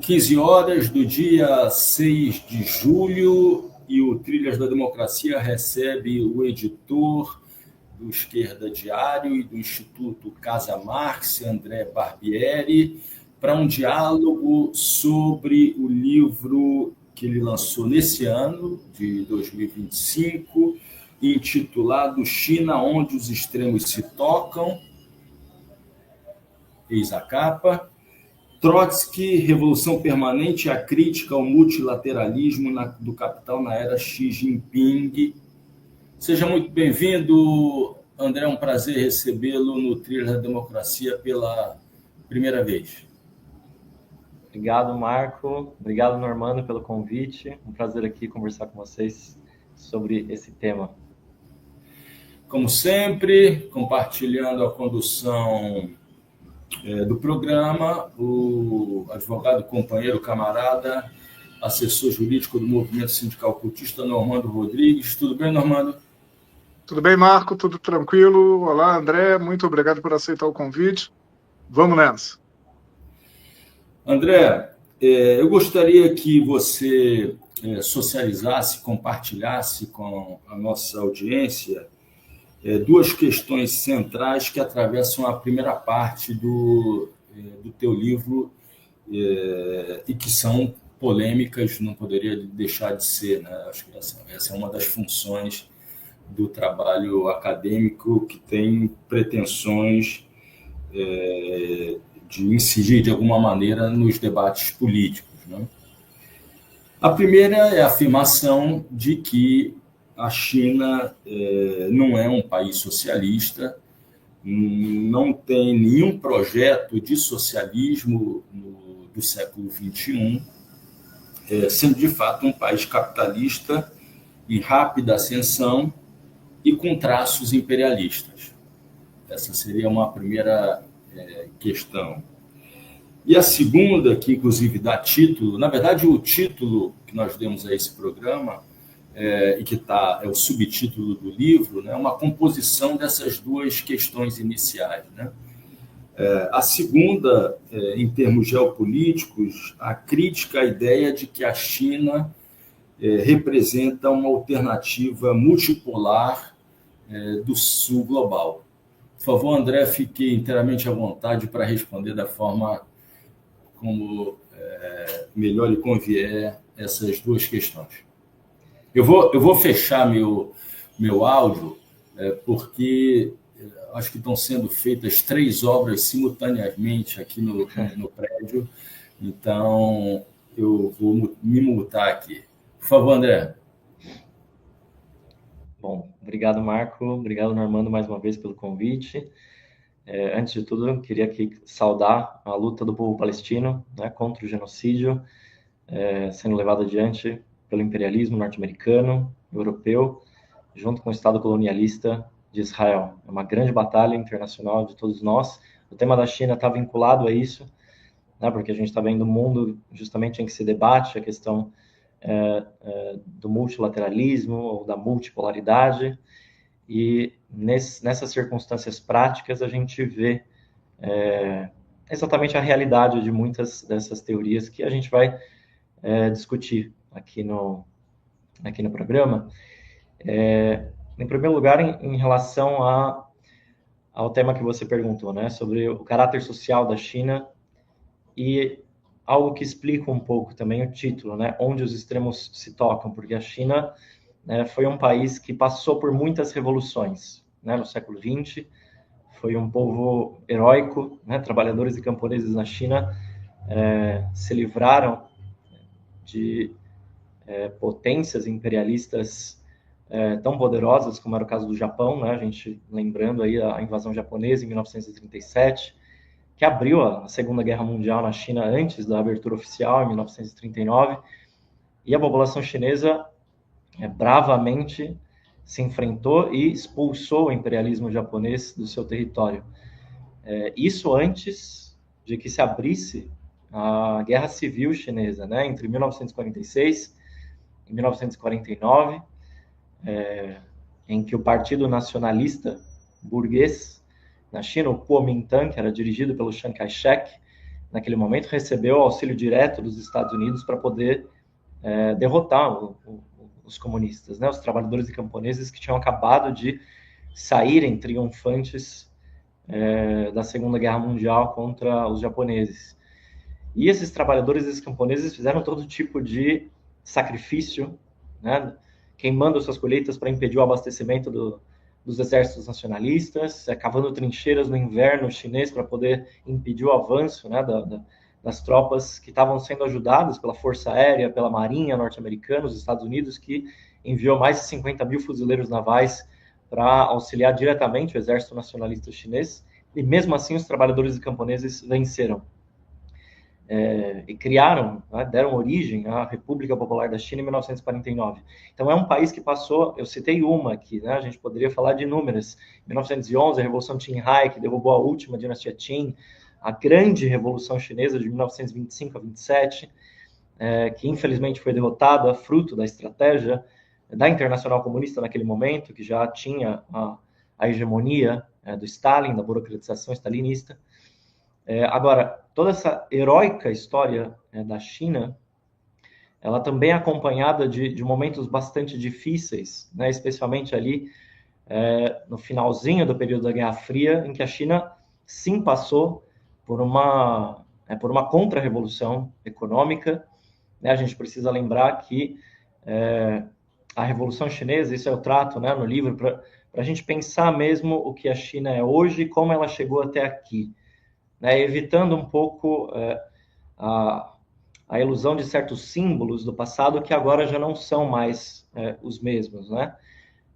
15 horas do dia 6 de julho e o Trilhas da Democracia recebe o editor do Esquerda Diário e do Instituto Casa Marx, André Barbieri, para um diálogo sobre o livro que ele lançou nesse ano, de 2025, intitulado China, onde os extremos se tocam, eis a capa, Trotsky, Revolução Permanente e a crítica ao multilateralismo do capital na era Xi Jinping. Seja muito bem-vindo, André, é um prazer recebê-lo no Trilha da Democracia pela primeira vez. Obrigado, Marco. Obrigado, Normando, pelo convite. Um prazer aqui conversar com vocês sobre esse tema. Como sempre, compartilhando a condução do programa, o advogado, companheiro, camarada, assessor jurídico do Movimento Sindical Cultista, Normando Rodrigues. Tudo bem, Normando? Tudo bem, Marco? Tudo tranquilo? Olá, André. Muito obrigado por aceitar o convite. Vamos nessa. André, eu gostaria que você socializasse, compartilhasse com a nossa audiência duas questões centrais que atravessam a primeira parte do teu livro e que são polêmicas, não poderia deixar de ser, né? Acho que essa é uma das funções do trabalho acadêmico que tem pretensões de incidir de alguma maneira nos debates políticos, né? A primeira é a afirmação de que a China não é um país socialista, não tem nenhum projeto de socialismo do século XXI, sendo de fato um país capitalista em rápida ascensão e com traços imperialistas. Essa seria uma primeira questão. E a segunda, que inclusive dá título, na verdade o título que nós demos a esse programa, e que é o subtítulo do livro, né, uma composição dessas duas questões iniciais, né? A segunda, em termos geopolíticos, a crítica à ideia de que a China representa uma alternativa multipolar do sul global. Por favor, André, fique inteiramente à vontade para responder da forma como melhor lhe convier essas duas questões. Eu vou fechar meu áudio, porque acho que estão sendo feitas 3 obras simultaneamente aqui no prédio, então eu vou me mutar aqui. Por favor, André. Bom, obrigado, Marco. Obrigado, Normando, mais uma vez pelo convite. Antes de tudo, eu queria aqui saudar a luta do povo palestino, né, contra o genocídio, sendo levado adiante pelo imperialismo norte-americano, europeu, junto com o Estado colonialista de Israel. É uma grande batalha internacional de todos nós. O tema da China está vinculado a isso, né, porque a gente está vendo um mundo justamente em que se debate a questão do multilateralismo ou da multipolaridade, e nessas circunstâncias práticas a gente vê exatamente a realidade de muitas dessas teorias que a gente vai discutir aqui no programa. Em primeiro lugar, em relação ao tema que você perguntou, né, sobre o caráter social da China, e algo que explica um pouco também o título, né, onde os extremos se tocam, porque a China foi um país que passou por muitas revoluções, né, no século XX, foi um povo heróico, né, trabalhadores e camponeses na China se livraram de potências imperialistas tão poderosas como era o caso do Japão, né? A gente lembrando aí a invasão japonesa em 1937, que abriu a Segunda Guerra Mundial na China antes da abertura oficial, em 1939, e a população chinesa bravamente se enfrentou e expulsou o imperialismo japonês do seu território. Isso antes de que se abrisse a Guerra Civil Chinesa, né? Entre 1946 e 1949, em que o Partido Nacionalista Burguês na China, o Kuomintang, que era dirigido pelo Chiang Kai-shek, naquele momento, recebeu auxílio direto dos Estados Unidos para poder derrotar os comunistas, né? Os trabalhadores e camponeses que tinham acabado de saírem triunfantes da Segunda Guerra Mundial contra os japoneses. E esses trabalhadores e esses camponeses fizeram todo tipo de sacrifício, né? Queimando suas colheitas para impedir o abastecimento dos exércitos nacionalistas, cavando trincheiras no inverno chinês para poder impedir o avanço, né, das tropas que estavam sendo ajudadas pela Força Aérea, pela Marinha norte-americana, os Estados Unidos, que enviou mais de 50 mil fuzileiros navais para auxiliar diretamente o exército nacionalista chinês, e mesmo assim os trabalhadores e camponeses venceram. E criaram, né, deram origem à República Popular da China em 1949. Então, é um país que passou, eu citei uma aqui, né, a gente poderia falar de inúmeras. Em 1911, a Revolução Qinghai, que derrubou a última dinastia Qin, a grande Revolução Chinesa de 1925 a 27, que infelizmente foi derrotada, fruto da estratégia da Internacional Comunista naquele momento, que já tinha a hegemonia do Stalin, da burocratização stalinista. Agora, toda essa heróica história da China, ela também é acompanhada de momentos bastante difíceis, né? Especialmente ali no finalzinho do período da Guerra Fria, em que a China sim passou por uma contra-revolução econômica, né? A gente precisa lembrar que a Revolução Chinesa, isso eu trato, né, no livro, para a gente pensar mesmo o que a China é hoje e como ela chegou até aqui. Né, evitando um pouco a ilusão de certos símbolos do passado que agora já não são mais os mesmos, né?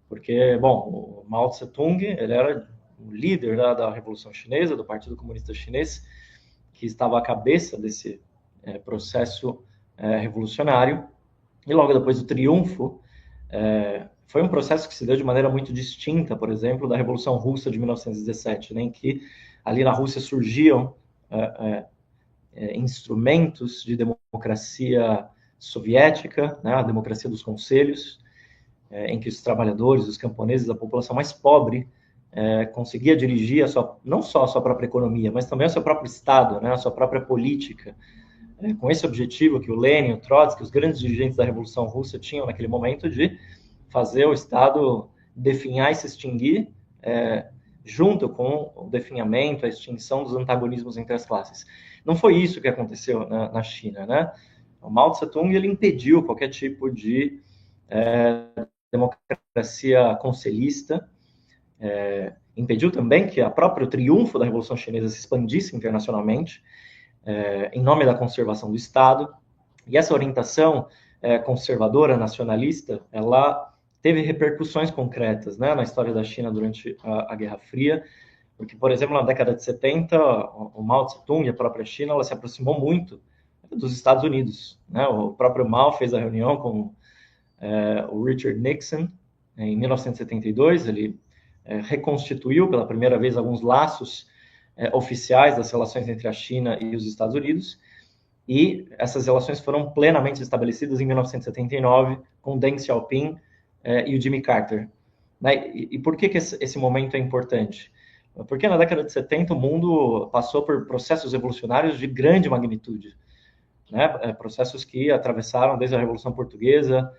Porque, bom, o Mao Tse-tung, ele era o líder da Revolução Chinesa, do Partido Comunista Chinês, que estava à cabeça desse processo revolucionário, e logo depois do triunfo, foi um processo que se deu de maneira muito distinta, por exemplo, da Revolução Russa de 1917, né, em que ali na Rússia surgiam instrumentos de democracia soviética, né, a democracia dos conselhos, em que os trabalhadores, os camponeses, a população mais pobre conseguia dirigir não só a sua própria economia, mas também o seu próprio Estado, né, a sua própria política, com esse objetivo que o Lenin, o Trotsky, os grandes dirigentes da Revolução Russa tinham naquele momento de fazer o Estado definhar e se extinguir, junto com o definhamento, a extinção dos antagonismos entre as classes. Não foi isso que aconteceu na China, né? O Mao Tse-tung, ele impediu qualquer tipo de democracia conselhista, impediu também que o próprio triunfo da Revolução Chinesa se expandisse internacionalmente, em nome da conservação do Estado, e essa orientação conservadora, nacionalista, ela teve repercussões concretas, né, na história da China durante a Guerra Fria, porque, por exemplo, na década de 70, o Mao Tse-tung e a própria China, ela se aproximou muito dos Estados Unidos, né? O próprio Mao fez a reunião com o Richard Nixon em 1972, ele reconstituiu pela primeira vez alguns laços oficiais das relações entre a China e os Estados Unidos, e essas relações foram plenamente estabelecidas em 1979 com Deng Xiaoping e o Jimmy Carter. Né? E por que esse momento é importante? Porque na década de 70 o mundo passou por processos revolucionários de grande magnitude, né? Processos que atravessaram desde a Revolução Portuguesa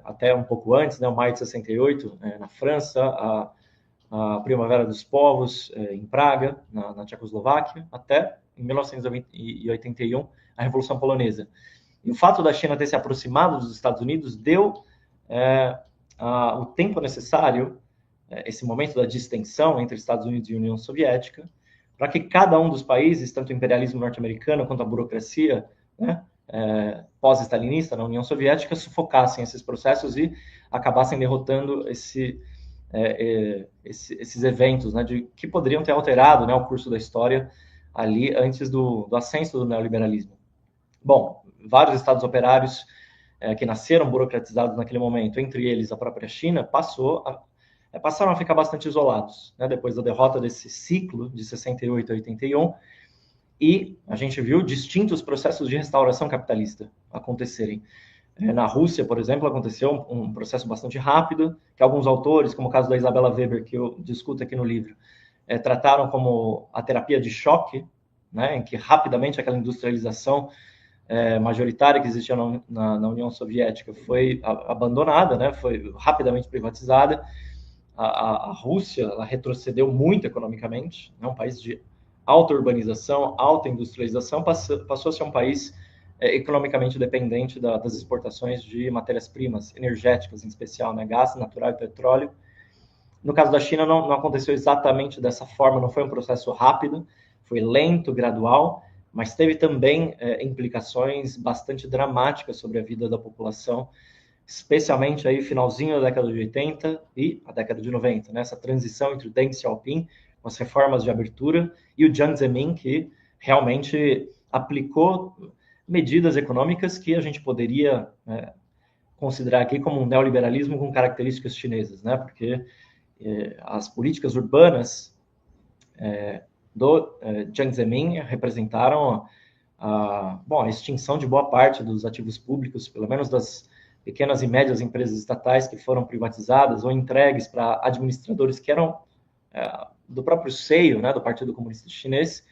até um pouco antes, né? O Maio de 68 na França, a Primavera dos Povos em Praga, na Tchecoslováquia, até em 1981 a Revolução Polonesa. E o fato da China ter se aproximado dos Estados Unidos deu o tempo necessário, esse momento da distensão entre Estados Unidos e União Soviética, para que cada um dos países, tanto o imperialismo norte-americano quanto a burocracia, né, pós-stalinista na União Soviética, sufocassem esses processos e acabassem derrotando esses eventos, né, que poderiam ter alterado, né, o curso da história ali antes do ascenso do neoliberalismo. Bom, vários estados operários que nasceram burocratizados naquele momento, entre eles a própria China, passaram a ficar bastante isolados, né, depois da derrota desse ciclo de 68 a 81, e a gente viu distintos processos de restauração capitalista acontecerem. Na Rússia, por exemplo, aconteceu um processo bastante rápido, que alguns autores, como o caso da Isabella Weber, que eu discuto aqui no livro, trataram como a terapia de choque, né, em que rapidamente aquela industrialização majoritária que existia na União Soviética foi abandonada, né, foi rapidamente privatizada. A Rússia, ela retrocedeu muito economicamente, né, um país de alta urbanização, alta industrialização, passou a ser um país economicamente dependente das exportações de matérias-primas energéticas, em especial, né, gás natural e petróleo. No caso da China, não aconteceu exatamente dessa forma, não foi um processo rápido, foi lento, gradual, mas teve também implicações bastante dramáticas sobre a vida da população, especialmente aí finalzinho da década de 80 e a década de 90, né? Essa transição entre o Deng Xiaoping, com as reformas de abertura, e o Jiang Zemin, que realmente aplicou medidas econômicas que a gente poderia considerar aqui como um neoliberalismo com características chinesas, né? Porque as políticas urbanas do Jiang Zemin representaram a extinção de boa parte dos ativos públicos, pelo menos das pequenas e médias empresas estatais que foram privatizadas ou entregues para administradores que eram do próprio seio, né, do Partido Comunista Chinês.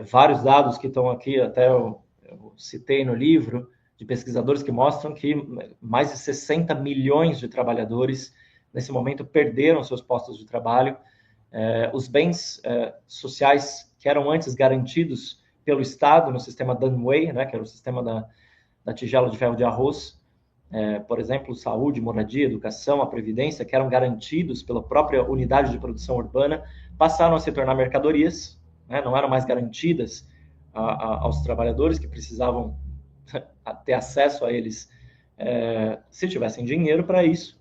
Vários dados que estão aqui, até eu citei no livro, de pesquisadores que mostram que mais de 60 milhões de trabalhadores, nesse momento, perderam seus postos de trabalho. Os bens sociais que eram antes garantidos pelo Estado no sistema Danwei, né, que era o sistema da tigela de ferro de arroz, por exemplo, saúde, moradia, educação, a previdência, que eram garantidos pela própria unidade de produção urbana, passaram a se tornar mercadorias, né, não eram mais garantidas aos trabalhadores que precisavam ter acesso a eles se tivessem dinheiro para isso.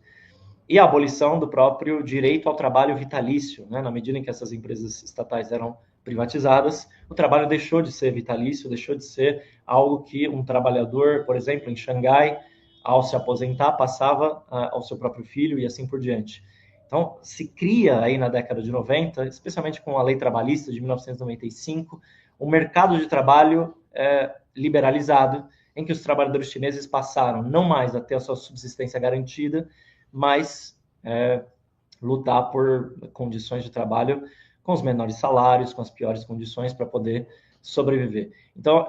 E a abolição do próprio direito ao trabalho vitalício, né? Na medida em que essas empresas estatais eram privatizadas, o trabalho deixou de ser vitalício, deixou de ser algo que um trabalhador, por exemplo, em Xangai, ao se aposentar, passava ao seu próprio filho e assim por diante. Então, se cria aí na década de 90, especialmente com a lei trabalhista de 1995, um mercado de trabalho liberalizado, em que os trabalhadores chineses passaram não mais a ter a sua subsistência garantida, mas lutar por condições de trabalho com os menores salários, com as piores condições para poder sobreviver. Então,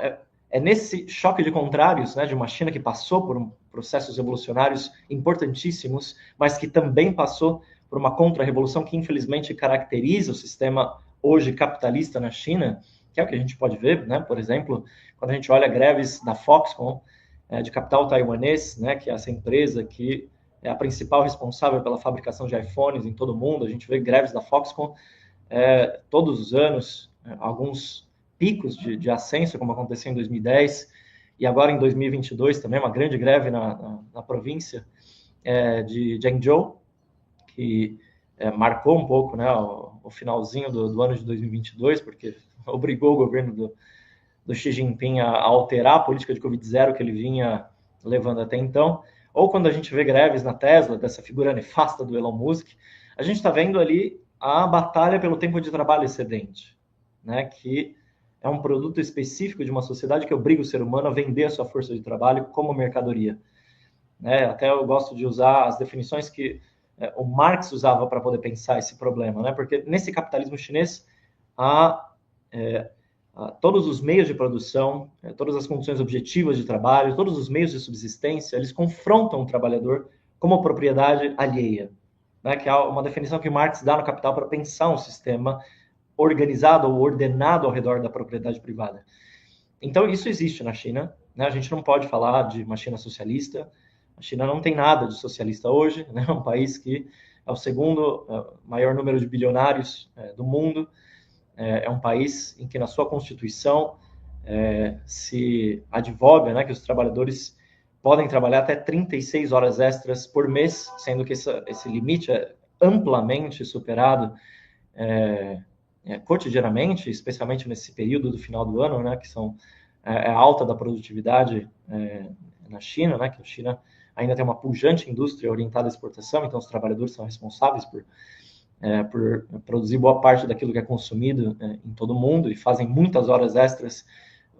é nesse choque de contrários, né, de uma China que passou por processos revolucionários importantíssimos, mas que também passou por uma contra-revolução que, infelizmente, caracteriza o sistema hoje capitalista na China, que é o que a gente pode ver, né? Por exemplo, quando a gente olha greves da Foxconn, de capital taiwanês, né, que é essa empresa que é a principal responsável pela fabricação de iPhones em todo o mundo. A gente vê greves da Foxconn todos os anos, alguns picos de ascenso, como aconteceu em 2010, e agora em 2022 também, uma grande greve na província de Zhengzhou, que marcou um pouco, né, o finalzinho do ano de 2022, porque obrigou o governo do Xi Jinping a alterar a política de Covid-0 que ele vinha levando até então. Ou quando a gente vê greves na Tesla, dessa figura nefasta do Elon Musk, a gente está vendo ali a batalha pelo tempo de trabalho excedente, né, que é um produto específico de uma sociedade que obriga o ser humano a vender a sua força de trabalho como mercadoria. Até eu gosto de usar as definições que o Marx usava para poder pensar esse problema, né, porque nesse capitalismo chinês todos os meios de produção, todas as condições objetivas de trabalho, todos os meios de subsistência, eles confrontam o trabalhador como propriedade alheia, né? Que é uma definição que Marx dá no Capital para pensar um sistema organizado ou ordenado ao redor da propriedade privada. Então, isso existe na China, né? A gente não pode falar de uma China socialista. A China não tem nada de socialista hoje, né? É um país que é o segundo maior número de bilionários do mundo. É um país em que, na sua Constituição, se advoga, né, que os trabalhadores podem trabalhar até 36 horas extras por mês, sendo que esse limite é amplamente superado cotidianamente, especialmente nesse período do final do ano, né, que são a alta da produtividade na China, né, que a China ainda tem uma pujante indústria orientada à exportação, então os trabalhadores são responsáveis por produzir boa parte daquilo que é consumido em todo o mundo e fazem muitas horas extras,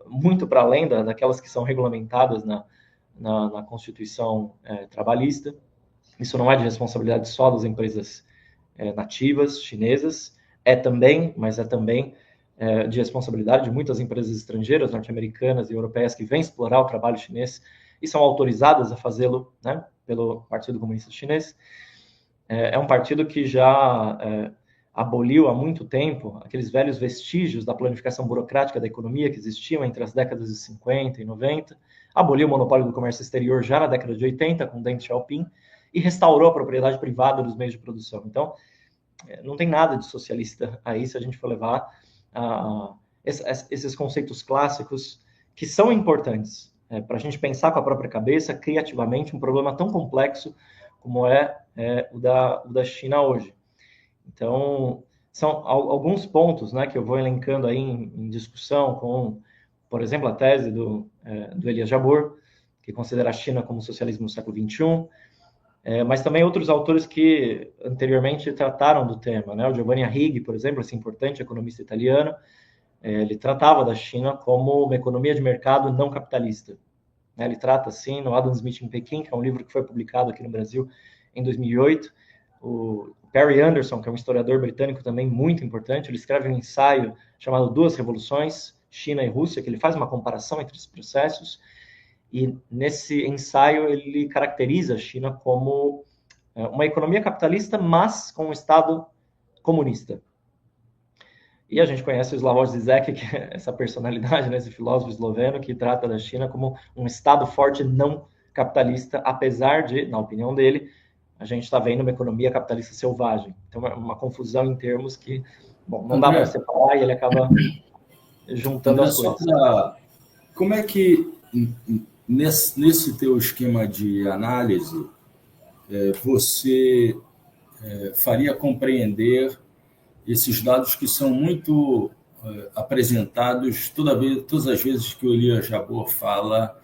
muito para além daquelas que são regulamentadas na Constituição trabalhista. Isso não é de responsabilidade só das empresas nativas chinesas, mas é também de responsabilidade de muitas empresas estrangeiras, norte-americanas e europeias, que vêm explorar o trabalho chinês e são autorizadas a fazê-lo, né, pelo Partido Comunista Chinês. É um partido que já aboliu há muito tempo aqueles velhos vestígios da planificação burocrática da economia que existiam entre as décadas de 50 e 90, aboliu o monopólio do comércio exterior já na década de 80, com Deng Xiaoping, e restaurou a propriedade privada dos meios de produção. Então, não tem nada de socialista aí se a gente for levar esses conceitos clássicos que são importantes para a gente pensar com a própria cabeça, criativamente, um problema tão complexo como o da China hoje. Então, são alguns pontos, né, que eu vou elencando aí em discussão com, por exemplo, a tese do Elias Jabbour, que considera a China como socialismo no século XXI, mas também outros autores que anteriormente trataram do tema, né? O Giovanni Arrighi, por exemplo, esse importante economista italiano, ele tratava da China como uma economia de mercado não capitalista. Ele trata assim no Adam Smith em Pequim, que é um livro que foi publicado aqui no Brasil em 2008. O Perry Anderson, que é um historiador britânico também muito importante, ele escreve um ensaio chamado Duas Revoluções, China e Rússia, que ele faz uma comparação entre esses processos, e nesse ensaio ele caracteriza a China como uma economia capitalista, mas com um Estado comunista. E a gente conhece o Slavoj Zizek, que é essa personalidade, né, esse filósofo esloveno, que trata da China como um Estado forte não capitalista, apesar de, na opinião dele, a gente está vendo uma economia capitalista selvagem. Então, é uma confusão em termos que, bom, não dá para separar e ele acaba juntando as coisas. Como é que, nesse teu esquema de análise, você faria compreender esses dados que são muito apresentados todas as vezes que o Elias Jabbour fala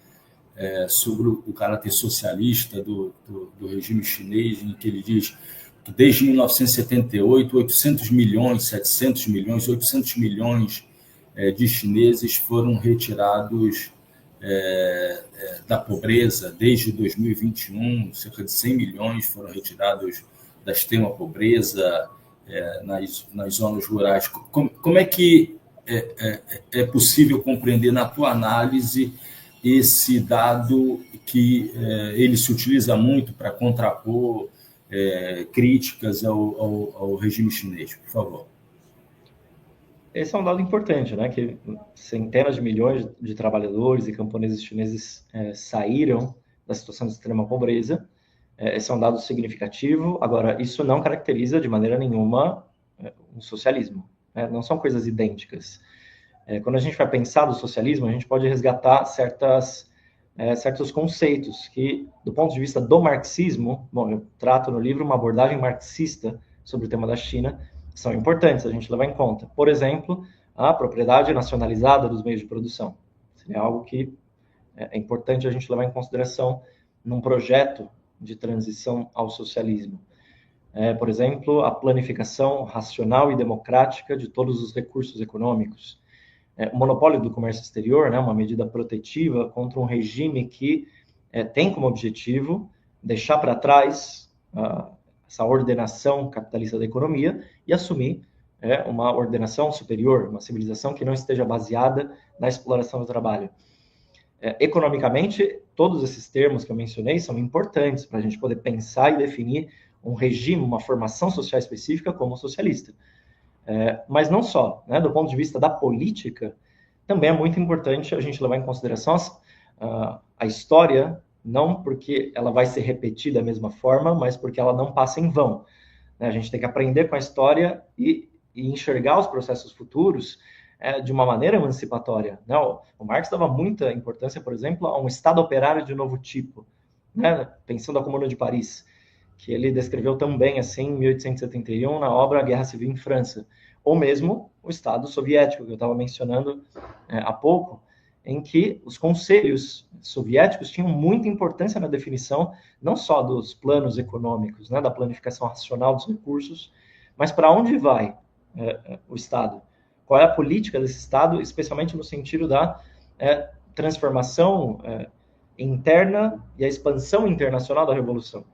sobre o caráter socialista do regime chinês, em que ele diz que desde 1978, 800 milhões, 700 milhões, 800 milhões de chineses foram retirados da pobreza. Desde 2021, cerca de 100 milhões foram retirados da extrema pobreza nas zonas rurais. Como é que é possível compreender na tua análise esse dado que ele se utiliza muito para contrapor críticas ao regime chinês? Por favor. Esse é um dado importante, né? Que centenas de milhões de trabalhadores e camponeses chineses saíram da situação de extrema pobreza. Esse é um dado significativo. Agora, isso não caracteriza de maneira nenhuma um socialismo, né? Não são coisas idênticas. Quando a gente vai pensar do socialismo, a gente pode resgatar certos conceitos que, do ponto de vista do marxismo, bom, eu trato no livro uma abordagem marxista sobre o tema da China, são importantes a gente levar em conta. Por exemplo, a propriedade nacionalizada dos meios de produção. Seria algo que é importante a gente levar em consideração num projeto de transição ao socialismo. Por exemplo, a planificação racional e democrática de todos os recursos econômicos. O monopólio do comércio exterior, né, uma medida protetiva contra um regime que tem como objetivo deixar para trás essa ordenação capitalista da economia e assumir uma ordenação superior, uma civilização que não esteja baseada na exploração do trabalho. Economicamente, todos esses termos que eu mencionei são importantes para a gente poder pensar e definir um regime, uma formação social específica como socialista. Mas não só, né? Do ponto de vista da política, também é muito importante a gente levar em consideração a história, não porque ela vai ser repetida da mesma forma, mas porque ela não passa em vão, né? A gente tem que aprender com a história e enxergar os processos futuros de uma maneira emancipatória, né? O Marx dava muita importância, por exemplo, a um Estado operário de novo tipo, né? Pensando a Comuna de Paris, que ele descreveu também assim em 1871 na obra Guerra Civil em França, ou mesmo o Estado soviético, que eu estava mencionando há pouco, em que os conselhos soviéticos tinham muita importância na definição não só dos planos econômicos, né, da planificação racional dos recursos, mas para onde vai o Estado? Qual é a política desse Estado, especialmente no sentido da transformação interna e a expansão internacional da Revolução.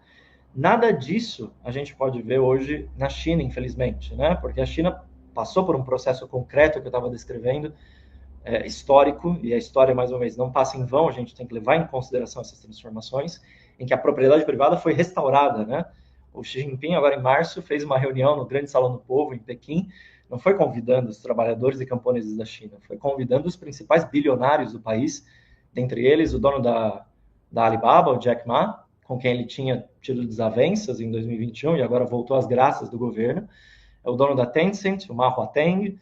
Nada disso a gente pode ver hoje na China, infelizmente, né? Porque a China passou por um processo concreto que eu estava descrevendo, histórico, e a história, mais uma vez, não passa em vão, a gente tem que levar em consideração essas transformações, em que a propriedade privada foi restaurada, né? O Xi Jinping, agora em março, fez uma reunião no Grande Salão do Povo, em Pequim, não foi convidando os trabalhadores e camponeses da China, foi convidando os principais bilionários do país, dentre eles o dono da Alibaba, o Jack Ma, com quem ele tinha tido desavenças em 2021 e agora voltou às graças do governo, o dono da Tencent, o Ma Huateng,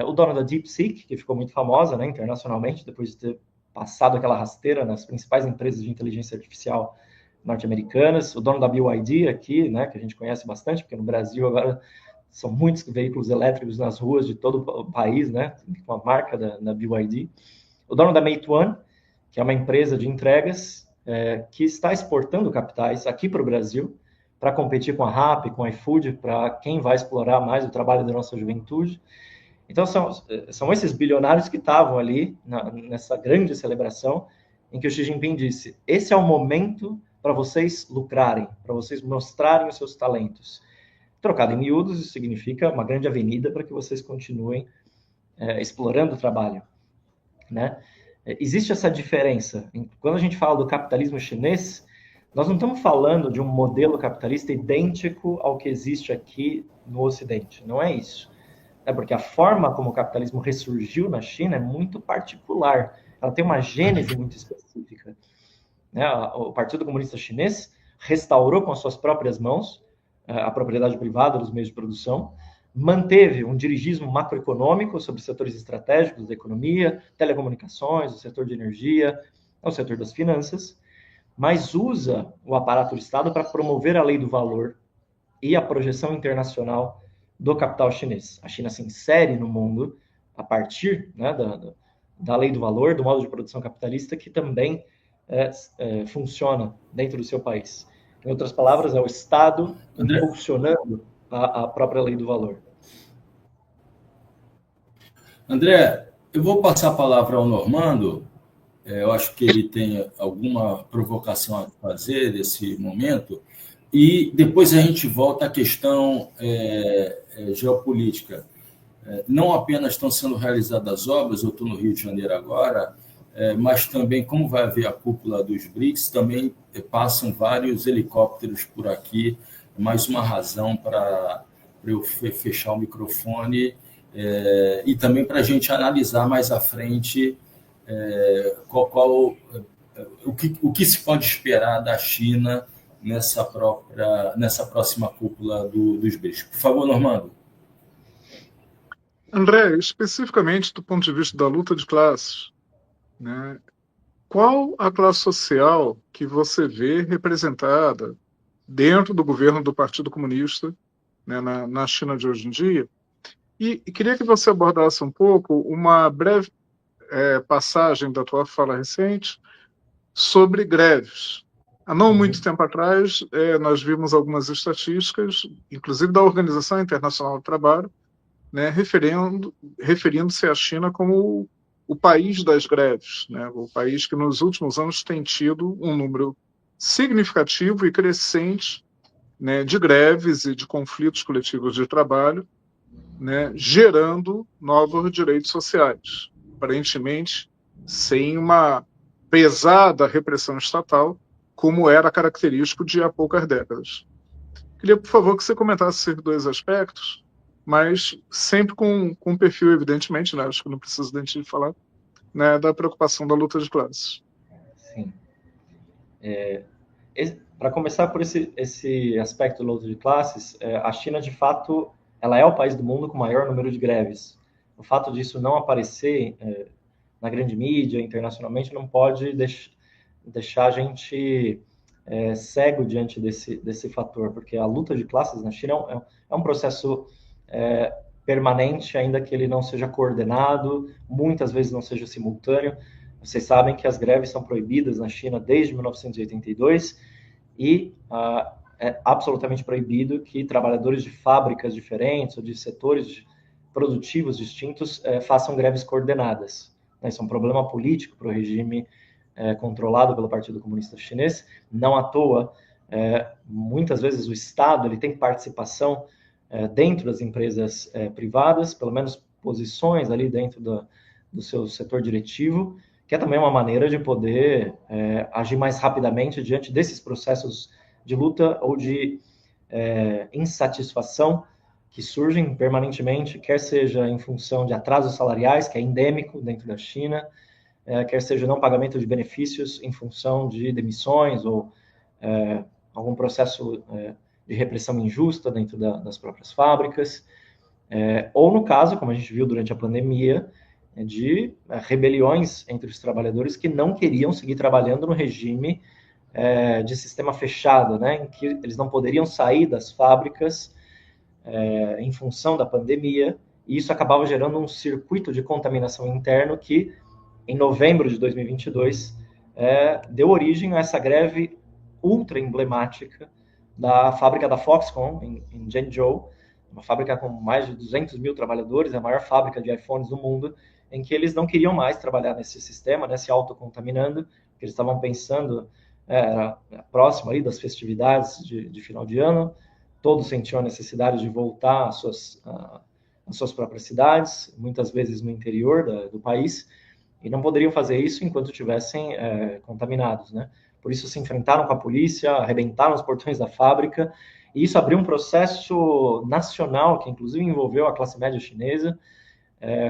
o dono da DeepSeek, que ficou muito famosa, né, internacionalmente, depois de ter passado aquela rasteira nas principais empresas de inteligência artificial norte-americanas, o dono da BYD aqui, né, que a gente conhece bastante, porque no Brasil agora são muitos veículos elétricos nas ruas de todo o país, né, com a marca da BYD, o dono da Meituan, que é uma empresa de entregas que está exportando capitais aqui para o Brasil, para competir com a Rappi, com a iFood, para quem vai explorar mais o trabalho da nossa juventude. Então, são esses bilionários que estavam ali nessa grande celebração em que o Xi Jinping disse: esse é o momento para vocês lucrarem, para vocês mostrarem os seus talentos. Trocado em miúdos, isso significa uma grande avenida para que vocês continuem explorando o trabalho, né? Existe essa diferença. Quando a gente fala do capitalismo chinês, nós não estamos falando de um modelo capitalista idêntico ao que existe aqui no Ocidente. Não é isso. Porque a forma como o capitalismo ressurgiu na China é muito particular. Ela tem uma gênese muito específica. O Partido Comunista Chinês restaurou com as suas próprias mãos a propriedade privada dos meios de produção, manteve um dirigismo macroeconômico sobre setores estratégicos da economia, telecomunicações, o setor de energia, o setor das finanças, mas usa o aparato do Estado para promover a lei do valor e a projeção internacional do capital chinês. A China se insere no mundo a partir, né, da lei do valor, do modo de produção capitalista, que também funciona dentro do seu país. Em outras palavras, é o Estado impulsionando a própria lei do valor. André, eu vou passar a palavra ao Normando. Eu acho que ele tem alguma provocação a fazer nesse momento. E depois a gente volta à questão geopolítica. Não apenas estão sendo realizadas obras, eu estou no Rio de Janeiro agora, mas também, como vai haver a cúpula dos BRICS, também passam vários helicópteros por aqui, mais uma razão para eu fechar o microfone, e também para a gente analisar mais à frente o que se pode esperar da China nessa próxima cúpula dos BRICS. Por favor, Normando. André, especificamente do ponto de vista da luta de classes, né, qual a classe social que você vê representada dentro do governo do Partido Comunista, né, na China de hoje em dia? E queria que você abordasse um pouco uma breve passagem da tua fala recente sobre greves. Há não muito tempo atrás, nós vimos algumas estatísticas, inclusive da Organização Internacional do Trabalho, né, referindo-se à China como o país das greves, né, o país que nos últimos anos tem tido um número significativo e crescente, né, de greves e de conflitos coletivos de trabalho, né, gerando novos direitos sociais, aparentemente sem uma pesada repressão estatal, como era característico de há poucas décadas. Queria, por favor, que você comentasse esses dois aspectos, mas sempre com um perfil, evidentemente, né, acho que não preciso de falar, né, da preocupação da luta de classes. Sim. Para começar por esse aspecto da luta de classes, a China, de fato, ela é o país do mundo com o maior número de greves. O fato disso não aparecer na grande mídia, internacionalmente, não pode deixar a gente cego diante desse fator, porque a luta de classes na China é um processo permanente, ainda que ele não seja coordenado, muitas vezes não seja simultâneo. Vocês sabem que as greves são proibidas na China desde 1982 e é absolutamente proibido que trabalhadores de fábricas diferentes ou de setores produtivos distintos façam greves coordenadas. Isso é um problema político para o regime controlado pelo Partido Comunista Chinês. Não à toa, muitas vezes o Estado ele tem participação dentro das empresas privadas, pelo menos posições ali dentro do seu setor diretivo, que é também uma maneira de poder agir mais rapidamente diante desses processos de luta ou de insatisfação que surgem permanentemente, quer seja em função de atrasos salariais, que é endêmico dentro da China, quer seja não pagamento de benefícios em função de demissões ou algum processo de repressão injusta dentro das próprias fábricas, ou no caso, como a gente viu durante a pandemia, de rebeliões entre os trabalhadores que não queriam seguir trabalhando no regime de sistema fechado, né, em que eles não poderiam sair das fábricas em função da pandemia, e isso acabava gerando um circuito de contaminação interno que, em novembro de 2022, deu origem a essa greve ultra emblemática da fábrica da Foxconn, em Zhengzhou, uma fábrica com mais de 200 mil trabalhadores, a maior fábrica de iPhones do mundo, em que eles não queriam mais trabalhar nesse sistema, né, se autocontaminando, porque eles estavam pensando, próximo aí das festividades de final de ano, todos sentiam a necessidade de voltar às suas próprias cidades, muitas vezes no interior do país, e não poderiam fazer isso enquanto estivessem contaminados, né? Por isso se enfrentaram com a polícia, arrebentaram os portões da fábrica, e isso abriu um processo nacional, que inclusive envolveu a classe média chinesa,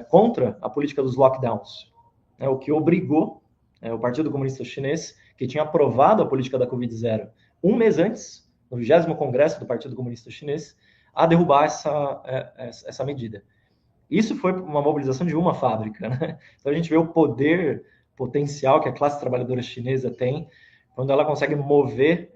contra a política dos lockdowns, o que obrigou o Partido Comunista Chinês, que tinha aprovado a política da Covid-0 um mês antes, no 20º Congresso do Partido Comunista Chinês, a derrubar essa medida. Isso foi uma mobilização de uma fábrica, né? Então a gente vê o poder potencial que a classe trabalhadora chinesa tem quando ela consegue mover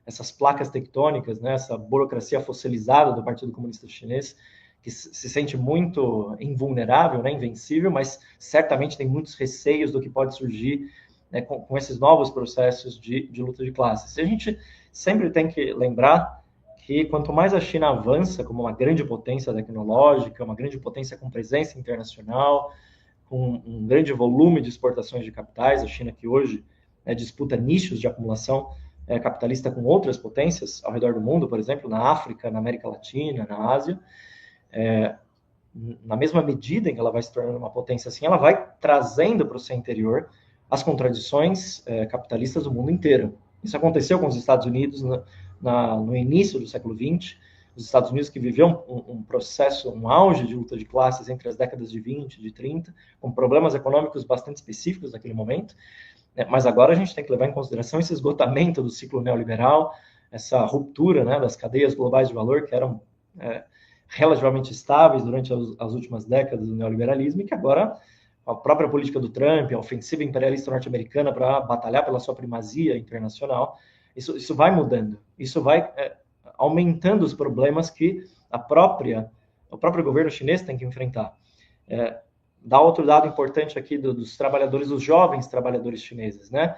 essas placas tectônicas, né? Essa burocracia fossilizada do Partido Comunista Chinês, que se sente muito invulnerável, né? Invencível, mas certamente tem muitos receios do que pode surgir, né, com esses novos processos de luta de classes. E a gente sempre tem que lembrar que quanto mais a China avança como uma grande potência tecnológica, uma grande potência com presença internacional, com um grande volume de exportações de capitais, a China que hoje disputa nichos de acumulação capitalista com outras potências ao redor do mundo, por exemplo, na África, na América Latina, na Ásia, na mesma medida em que ela vai se tornando uma potência assim, ela vai trazendo para o seu interior as contradições capitalistas do mundo inteiro. Isso aconteceu com os Estados Unidos no início do século XX, os Estados Unidos que viveu um processo, um auge de luta de classes entre as décadas de 20 e de 30, com problemas econômicos bastante específicos naquele momento, mas agora a gente tem que levar em consideração esse esgotamento do ciclo neoliberal, essa ruptura, né, das cadeias globais de valor que eram relativamente estáveis durante as últimas décadas do neoliberalismo e que agora a própria política do Trump, a ofensiva imperialista norte-americana para batalhar pela sua primazia internacional, isso vai mudando, isso vai aumentando os problemas que o próprio governo chinês tem que enfrentar. Dá outro dado importante aqui dos trabalhadores, dos jovens trabalhadores chineses, né?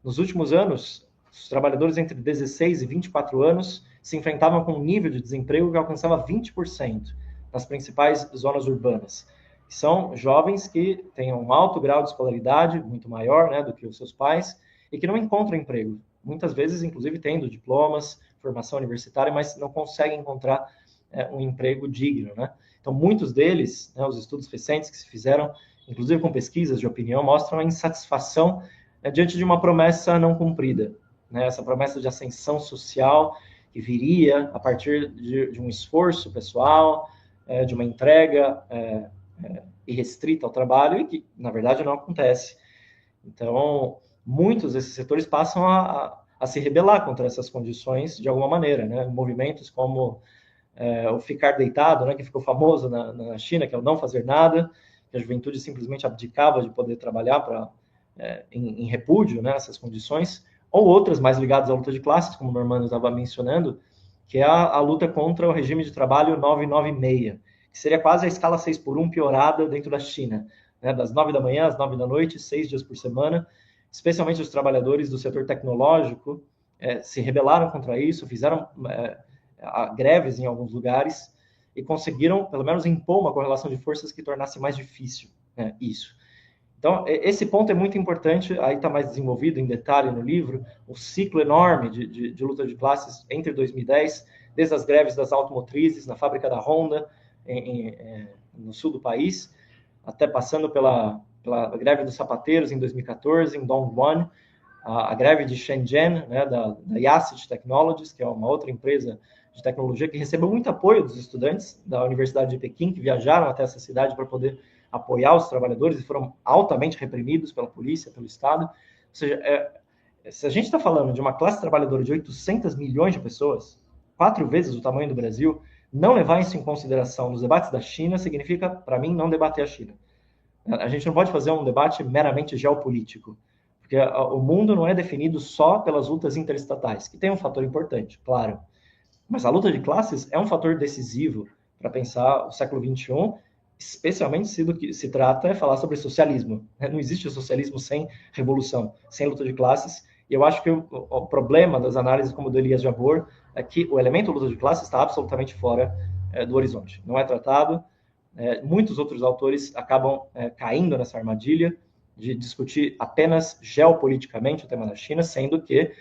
Nos últimos anos, os trabalhadores entre 16 e 24 anos se enfrentavam com um nível de desemprego que alcançava 20% nas principais zonas urbanas. São jovens que têm um alto grau de escolaridade, muito maior, né, do que os seus pais, e que não encontram emprego. Muitas vezes, inclusive, tendo diplomas, formação universitária, mas não conseguem encontrar um emprego digno, né? Então, muitos deles, né, os estudos recentes que se fizeram, inclusive com pesquisas de opinião, mostram a insatisfação diante de uma promessa não cumprida, né? Essa promessa de ascensão social que viria a partir de um esforço pessoal, de uma entrega irrestrita ao trabalho e que, na verdade, não acontece. Então, muitos desses setores passam a se rebelar contra essas condições de alguma maneira, né? Movimentos como o ficar deitado, né, que ficou famoso na China, que é o não fazer nada, que a juventude simplesmente abdicava de poder trabalhar em repúdio, né, essas condições, ou outras mais ligadas à luta de classes, como o Normando estava mencionando, que é a luta contra o regime de trabalho 996, que seria quase a escala 6x1 piorada dentro da China, né, das 9 da manhã às 9 da noite, 6 dias por semana, especialmente os trabalhadores do setor tecnológico se rebelaram contra isso, fizeram greves em alguns lugares e conseguiram, pelo menos, impor uma correlação de forças que tornasse mais difícil isso. Então, esse ponto é muito importante, aí está mais desenvolvido em detalhe no livro, o ciclo enorme de luta de classes entre 2010, desde as greves das automotrizes, na fábrica da Honda, no sul do país, até passando pela greve dos sapateiros em 2014, em Dongguan, a greve de Shenzhen, né, da Yacit Technologies, que é uma outra empresa de tecnologia que recebeu muito apoio dos estudantes da Universidade de Pequim, que viajaram até essa cidade para poder apoiar os trabalhadores e foram altamente reprimidos pela polícia, pelo Estado. Ou seja, se a gente está falando de uma classe trabalhadora de 800 milhões de pessoas, 4 vezes o tamanho do Brasil, não levar isso em consideração nos debates da China significa, para mim, não debater a China. A gente não pode fazer um debate meramente geopolítico, porque o mundo não é definido só pelas lutas interestatais, que tem um fator importante, claro. Mas a luta de classes é um fator decisivo para pensar o século XXI, especialmente se do que se trata é falar sobre socialismo. Não existe socialismo sem revolução, sem luta de classes. E eu acho que o problema das análises como do Elias Jabbour é que o elemento luta de classes está absolutamente fora do horizonte. Não é tratado. Muitos outros autores acabam caindo nessa armadilha de discutir apenas geopoliticamente o tema da China, sendo que,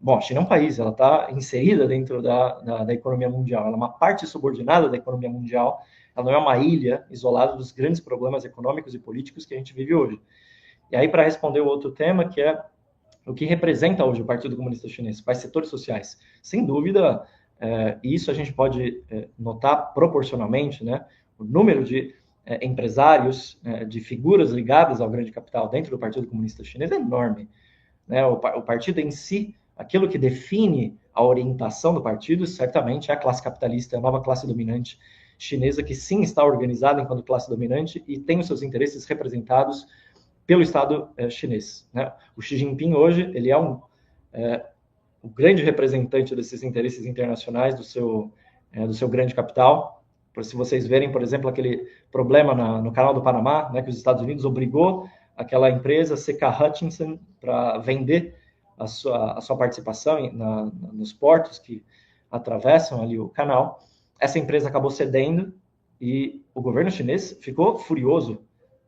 bom, a China é um país, ela está inserida dentro da economia mundial, ela é uma parte subordinada da economia mundial, ela não é uma ilha isolada dos grandes problemas econômicos e políticos que a gente vive hoje. E aí, para responder o outro tema, que é o que representa hoje o Partido Comunista Chinês, quais setores sociais? Sem dúvida, isso a gente pode notar proporcionalmente, né? O número de empresários, de figuras ligadas ao grande capital dentro do Partido Comunista Chinês é enorme. Né? O partido em si, aquilo que define a orientação do partido, certamente é a classe capitalista, a nova classe dominante chinesa, que sim está organizada enquanto classe dominante e tem os seus interesses representados pelo Estado chinês. Né? O Xi Jinping hoje, ele é o grande representante desses interesses internacionais do seu grande capital. Se vocês verem, por exemplo, aquele problema no Canal do Panamá, né, que os Estados Unidos obrigou aquela empresa, CK Hutchison, para vender a sua participação nos portos que atravessam ali o canal. Essa empresa acabou cedendo e o governo chinês ficou furioso,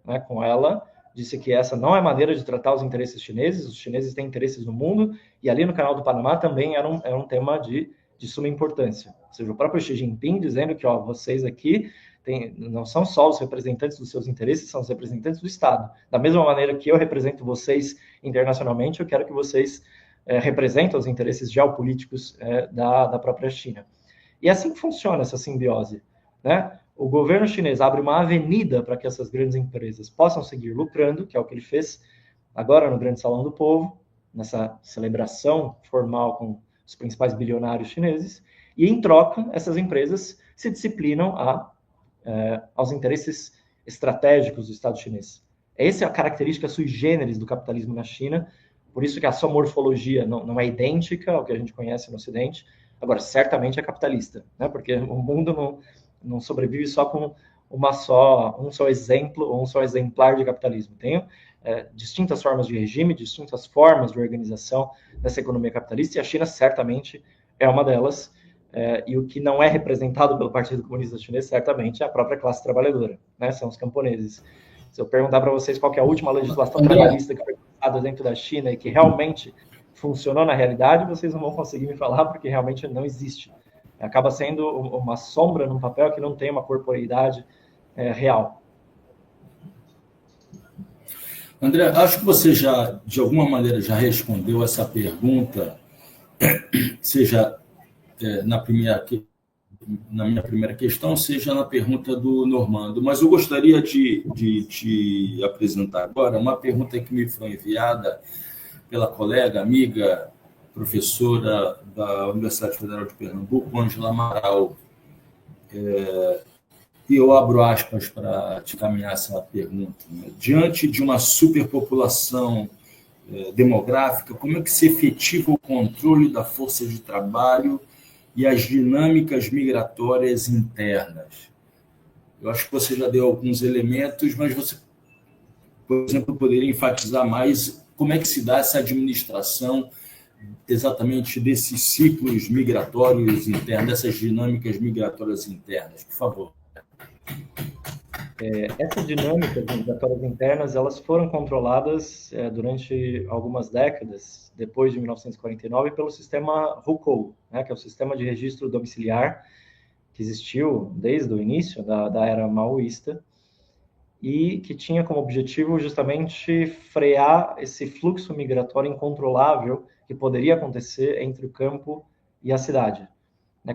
né, com ela, disse que essa não é maneira de tratar os interesses chineses, os chineses têm interesses no mundo, e ali no Canal do Panamá também era um tema de suma importância. Ou seja, o próprio Xi Jinping dizendo que vocês aqui não são só os representantes dos seus interesses, são os representantes do Estado. Da mesma maneira que eu represento vocês internacionalmente, eu quero que vocês representem os interesses geopolíticos da própria China. E é assim que funciona essa simbiose. Né? O governo chinês abre uma avenida para que essas grandes empresas possam seguir lucrando, que é o que ele fez agora no Grande Salão do Povo, nessa celebração formal com os principais bilionários chineses, e em troca, essas empresas se disciplinam aos interesses estratégicos do Estado chinês. Essa é a característica sui generis do capitalismo na China, por isso que a sua morfologia não é idêntica ao que a gente conhece no Ocidente, agora, certamente é capitalista, né? Porque o mundo não sobrevive só com um só exemplo ou um só exemplar de capitalismo. Tem distintas formas de regime, distintas formas de organização dessa economia capitalista, e a China certamente é uma delas, e o que não é representado pelo Partido Comunista Chinês, certamente, é a própria classe trabalhadora, né? São os camponeses. Se eu perguntar para vocês qual que é a última legislação trabalhista que foi passada dentro da China e que realmente funcionou na realidade, vocês não vão conseguir me falar, porque realmente não existe. Acaba sendo uma sombra num papel que não tem uma corporeidade real. André, acho que você já, de alguma maneira, já respondeu essa pergunta, seja na minha primeira questão, seja na pergunta do Normando, mas eu gostaria de te apresentar agora uma pergunta que me foi enviada pela colega, amiga, professora da Universidade Federal de Pernambuco, Ângela Amaral. E eu abro aspas para te caminhar essa pergunta. Né? Diante de uma superpopulação demográfica, como é que se efetiva o controle da força de trabalho e as dinâmicas migratórias internas? Eu acho que você já deu alguns elementos, mas você, por exemplo, poderia enfatizar mais como é que se dá essa administração exatamente desses ciclos migratórios internos, dessas dinâmicas migratórias internas, por favor. Essas dinâmicas migratórias internas, elas foram controladas durante algumas décadas, depois de 1949, pelo sistema RUCO, né, que é o Sistema de Registro Domiciliar, que existiu desde o início da era maoísta, e que tinha como objetivo justamente frear esse fluxo migratório incontrolável que poderia acontecer entre o campo e a cidade.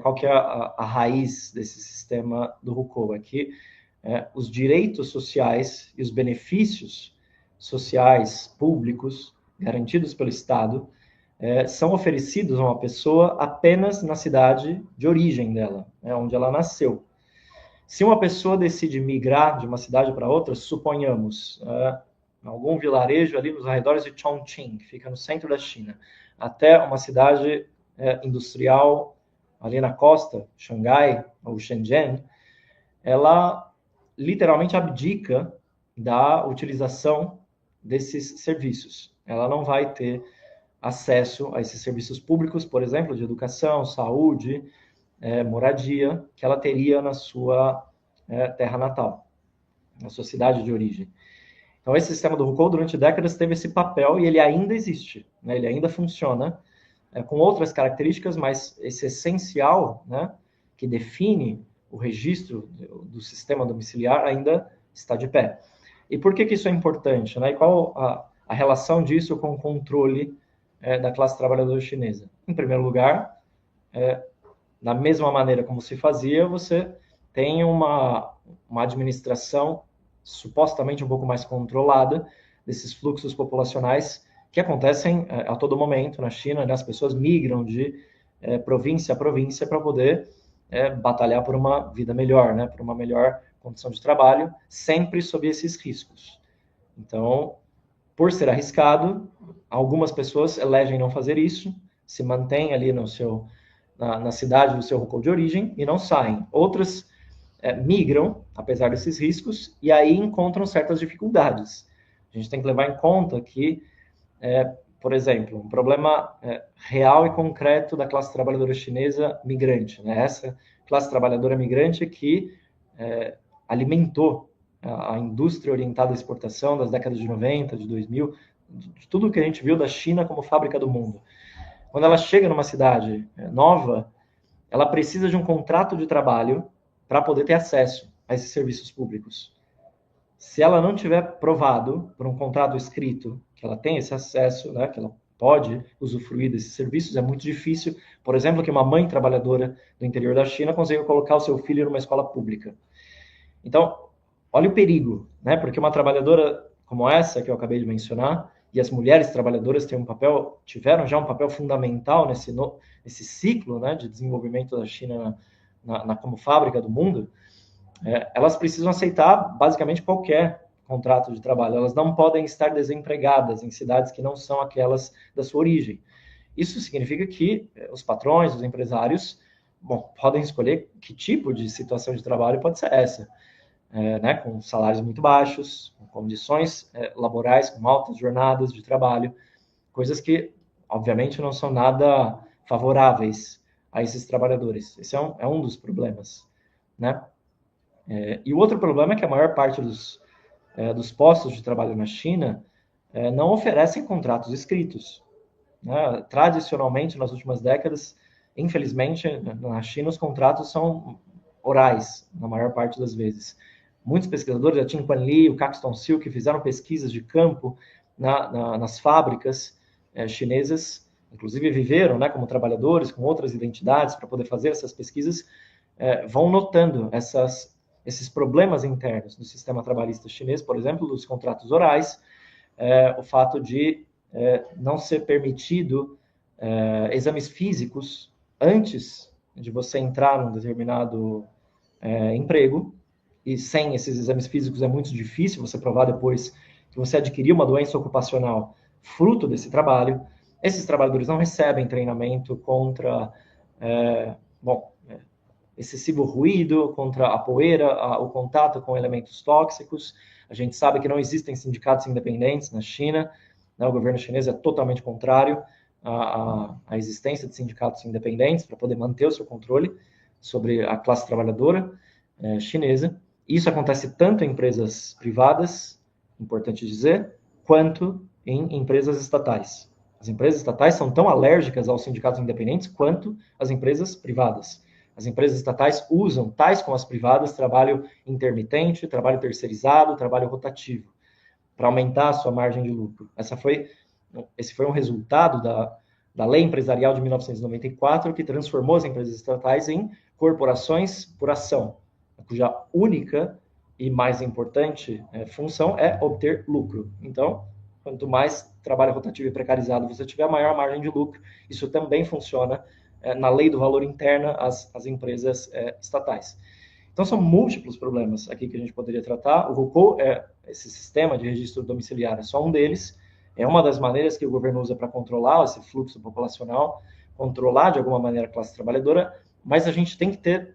Qual que é a raiz desse sistema do RUCO? É que os direitos sociais e os benefícios sociais públicos garantidos pelo Estado são oferecidos a uma pessoa apenas na cidade de origem dela, onde ela nasceu. Se uma pessoa decide migrar de uma cidade para outra, suponhamos, algum vilarejo ali nos arredores de Chongqing, que fica no centro da China, até uma cidade industrial ali na costa, Xangai ou Shenzhen, ela literalmente abdica da utilização desses serviços. Ela não vai ter acesso a esses serviços públicos, por exemplo, de educação, saúde, moradia, que ela teria na sua terra natal, na sua cidade de origem. Então, esse sistema do RUCO, durante décadas, teve esse papel e ele ainda existe, né? Ele ainda funciona, com outras características, mas esse essencial, né, que define o registro do sistema domiciliar ainda está de pé. E por que isso é importante, né? E qual a relação disso com o controle da classe trabalhadora chinesa? Em primeiro lugar, da mesma maneira como se fazia, você tem uma administração supostamente um pouco mais controlada desses fluxos populacionais que acontecem a todo momento na China, né? As pessoas migram de província a província para poder batalhar por uma vida melhor, né? Por uma melhor condição de trabalho, sempre sob esses riscos. Então, por ser arriscado, algumas pessoas elegem não fazer isso, se mantêm ali na cidade do seu RUCO de origem e não saem. Outras migram, apesar desses riscos, e aí encontram certas dificuldades. A gente tem que levar em conta que, por exemplo, um problema real e concreto da classe trabalhadora chinesa migrante, né? Essa classe trabalhadora migrante que alimentou a indústria orientada à exportação das décadas de 90, de 2000, de tudo que a gente viu da China como fábrica do mundo. Quando ela chega numa cidade nova, ela precisa de um contrato de trabalho para poder ter acesso a esses serviços públicos. Se ela não tiver provado por um contrato escrito que ela tem esse acesso, né, que ela pode usufruir desses serviços, é muito difícil, por exemplo, que uma mãe trabalhadora do interior da China consiga colocar o seu filho numa escola pública. Então, olha o perigo, né? Porque uma trabalhadora como essa que eu acabei de mencionar, e as mulheres trabalhadoras tiveram já um papel fundamental nesse ciclo, né, de desenvolvimento da China como fábrica do mundo, elas precisam aceitar basicamente qualquer contrato de trabalho. Elas não podem estar desempregadas em cidades que não são aquelas da sua origem. Isso significa que os patrões, os empresários, podem escolher que tipo de situação de trabalho pode ser essa. Né, com salários muito baixos, com condições laborais, com altas jornadas de trabalho, coisas que, obviamente, não são nada favoráveis a esses trabalhadores. Esse é um dos problemas, né? E o outro problema é que a maior parte dos postos de trabalho na China não oferecem contratos escritos, né? Tradicionalmente, nas últimas décadas, infelizmente, na China, os contratos são orais, na maior parte das vezes. Muitos pesquisadores, a Tim Quan Lee, o Caxton Sil, que fizeram pesquisas de campo nas fábricas chinesas, inclusive viveram, né, como trabalhadores, com outras identidades, para poder fazer essas pesquisas, vão notando esses problemas internos do sistema trabalhista chinês, por exemplo, dos contratos orais, o fato de não ser permitido exames físicos antes de você entrar num determinado emprego, e sem esses exames físicos é muito difícil você provar depois que você adquiriu uma doença ocupacional fruto desse trabalho. Esses trabalhadores não recebem treinamento contra excessivo ruído, contra a poeira, o contato com elementos tóxicos. A gente sabe que não existem sindicatos independentes na China, né? O governo chinês é totalmente contrário à existência de sindicatos independentes para poder manter o seu controle sobre a classe trabalhadora chinesa. Isso acontece tanto em empresas privadas, importante dizer, quanto em empresas estatais. As empresas estatais são tão alérgicas aos sindicatos independentes quanto as empresas privadas. As empresas estatais usam, tais como as privadas, trabalho intermitente, trabalho terceirizado, trabalho rotativo, para aumentar a sua margem de lucro. Esse foi um resultado da Lei Empresarial de 1994, que transformou as empresas estatais em corporações por ação, cuja única e mais importante função é obter lucro. Então, quanto mais trabalho rotativo e precarizado você tiver, maior margem de lucro. Isso também funciona na lei do valor interna às empresas estatais. Então, são múltiplos problemas aqui que a gente poderia tratar. O RUCO, esse sistema de registro domiciliar, é só um deles. É uma das maneiras que o governo usa para controlar esse fluxo populacional, controlar de alguma maneira a classe trabalhadora, mas a gente tem que ter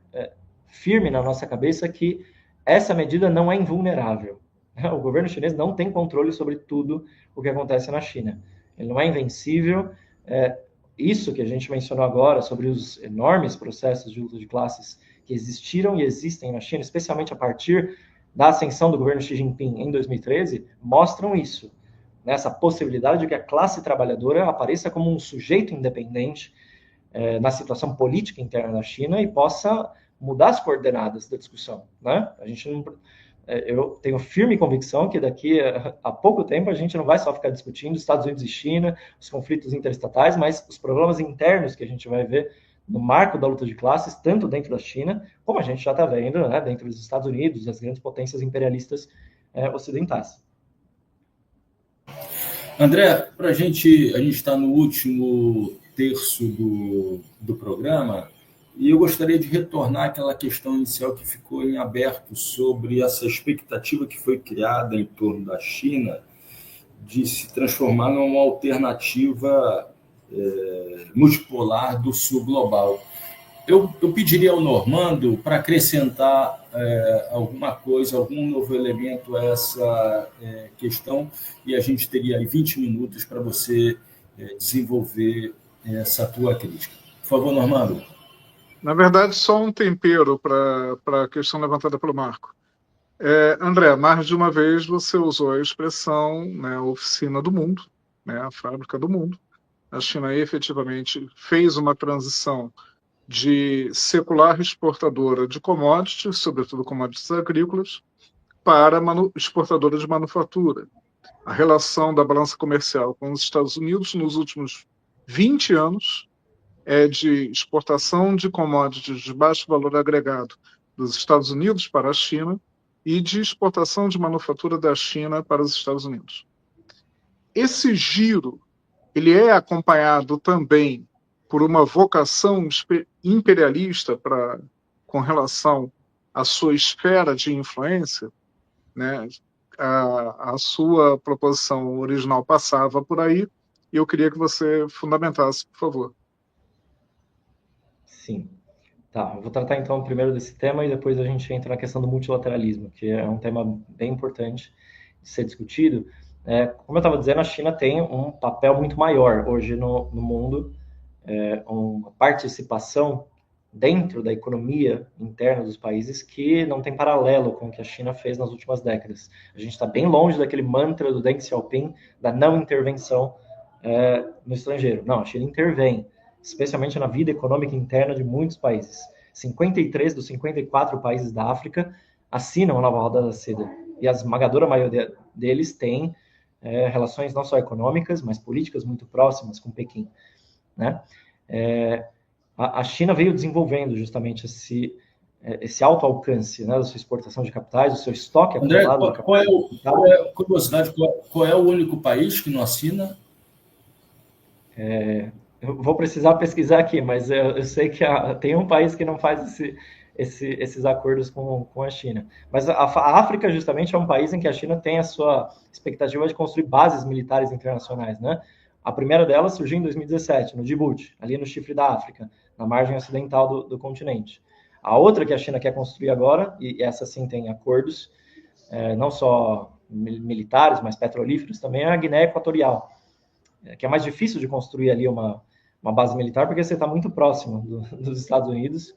firme na nossa cabeça que essa medida não é invulnerável. O governo chinês não tem controle sobre tudo o que acontece na China. Ele não é invencível. Isso que a gente mencionou agora sobre os enormes processos de luta de classes que existiram e existem na China, especialmente a partir da ascensão do governo Xi Jinping em 2013, mostram isso. Essa possibilidade de que a classe trabalhadora apareça como um sujeito independente na situação política interna da China e possa mudar as coordenadas da discussão, né? Eu tenho firme convicção que daqui a pouco tempo a gente não vai só ficar discutindo Estados Unidos e China, os conflitos interestatais, mas os problemas internos que a gente vai ver no marco da luta de classes, tanto dentro da China, como a gente já está vendo, né, dentro dos Estados Unidos, das grandes potências imperialistas ocidentais. André, a gente está no último terço do programa e eu gostaria de retornar àquela questão inicial que ficou em aberto sobre essa expectativa que foi criada em torno da China de se transformar numa alternativa multipolar do sul global. Eu pediria ao Normando para acrescentar alguma coisa, algum novo elemento a essa questão, e a gente teria aí 20 minutos para você desenvolver essa tua crítica. Por favor, Normando. Na verdade, só um tempero para a questão levantada pelo Marco. André, mais de uma vez você usou a expressão, né, oficina do mundo, né, a fábrica do mundo. A China efetivamente fez uma transição de secular exportadora de commodities, sobretudo commodities agrícolas, para exportadora de manufatura. A relação da balança comercial com os Estados Unidos nos últimos 20 anos é de exportação de commodities de baixo valor agregado dos Estados Unidos para a China e de exportação de manufatura da China para os Estados Unidos. Esse giro ele é acompanhado também por uma vocação imperialista com relação à sua esfera de influência, né? A sua proposição original passava por aí, e eu queria que você fundamentasse, por favor. Sim. Tá, eu vou tratar então primeiro desse tema e depois a gente entra na questão do multilateralismo, que é um tema bem importante de ser discutido. Como eu estava dizendo, a China tem um papel muito maior hoje no mundo, uma participação dentro da economia interna dos países que não tem paralelo com o que a China fez nas últimas décadas. A gente está bem longe daquele mantra do Deng Xiaoping da não intervenção no estrangeiro. Não, a China intervém, especialmente na vida econômica interna de muitos países. 53 dos 54 países da África assinam a nova roda da seda, e a esmagadora maioria deles tem relações não só econômicas, mas políticas muito próximas com Pequim, né? A China veio desenvolvendo justamente esse alto alcance, né, da sua exportação de capitais, do seu estoque acumulado de capitais. Curiosidade, qual é o único país que não assina? Eu vou precisar pesquisar aqui, mas eu sei que tem um país que não faz esses acordos com a China. Mas a África, justamente, é um país em que a China tem a sua expectativa de construir bases militares internacionais, né? A primeira delas surgiu em 2017, no Djibouti, ali no chifre da África, na margem ocidental do continente. A outra que a China quer construir agora, e essa sim tem acordos, não só militares, mas petrolíferos também, é a Guiné Equatorial, que é mais difícil de construir ali uma base militar, porque você está muito próximo dos Estados Unidos,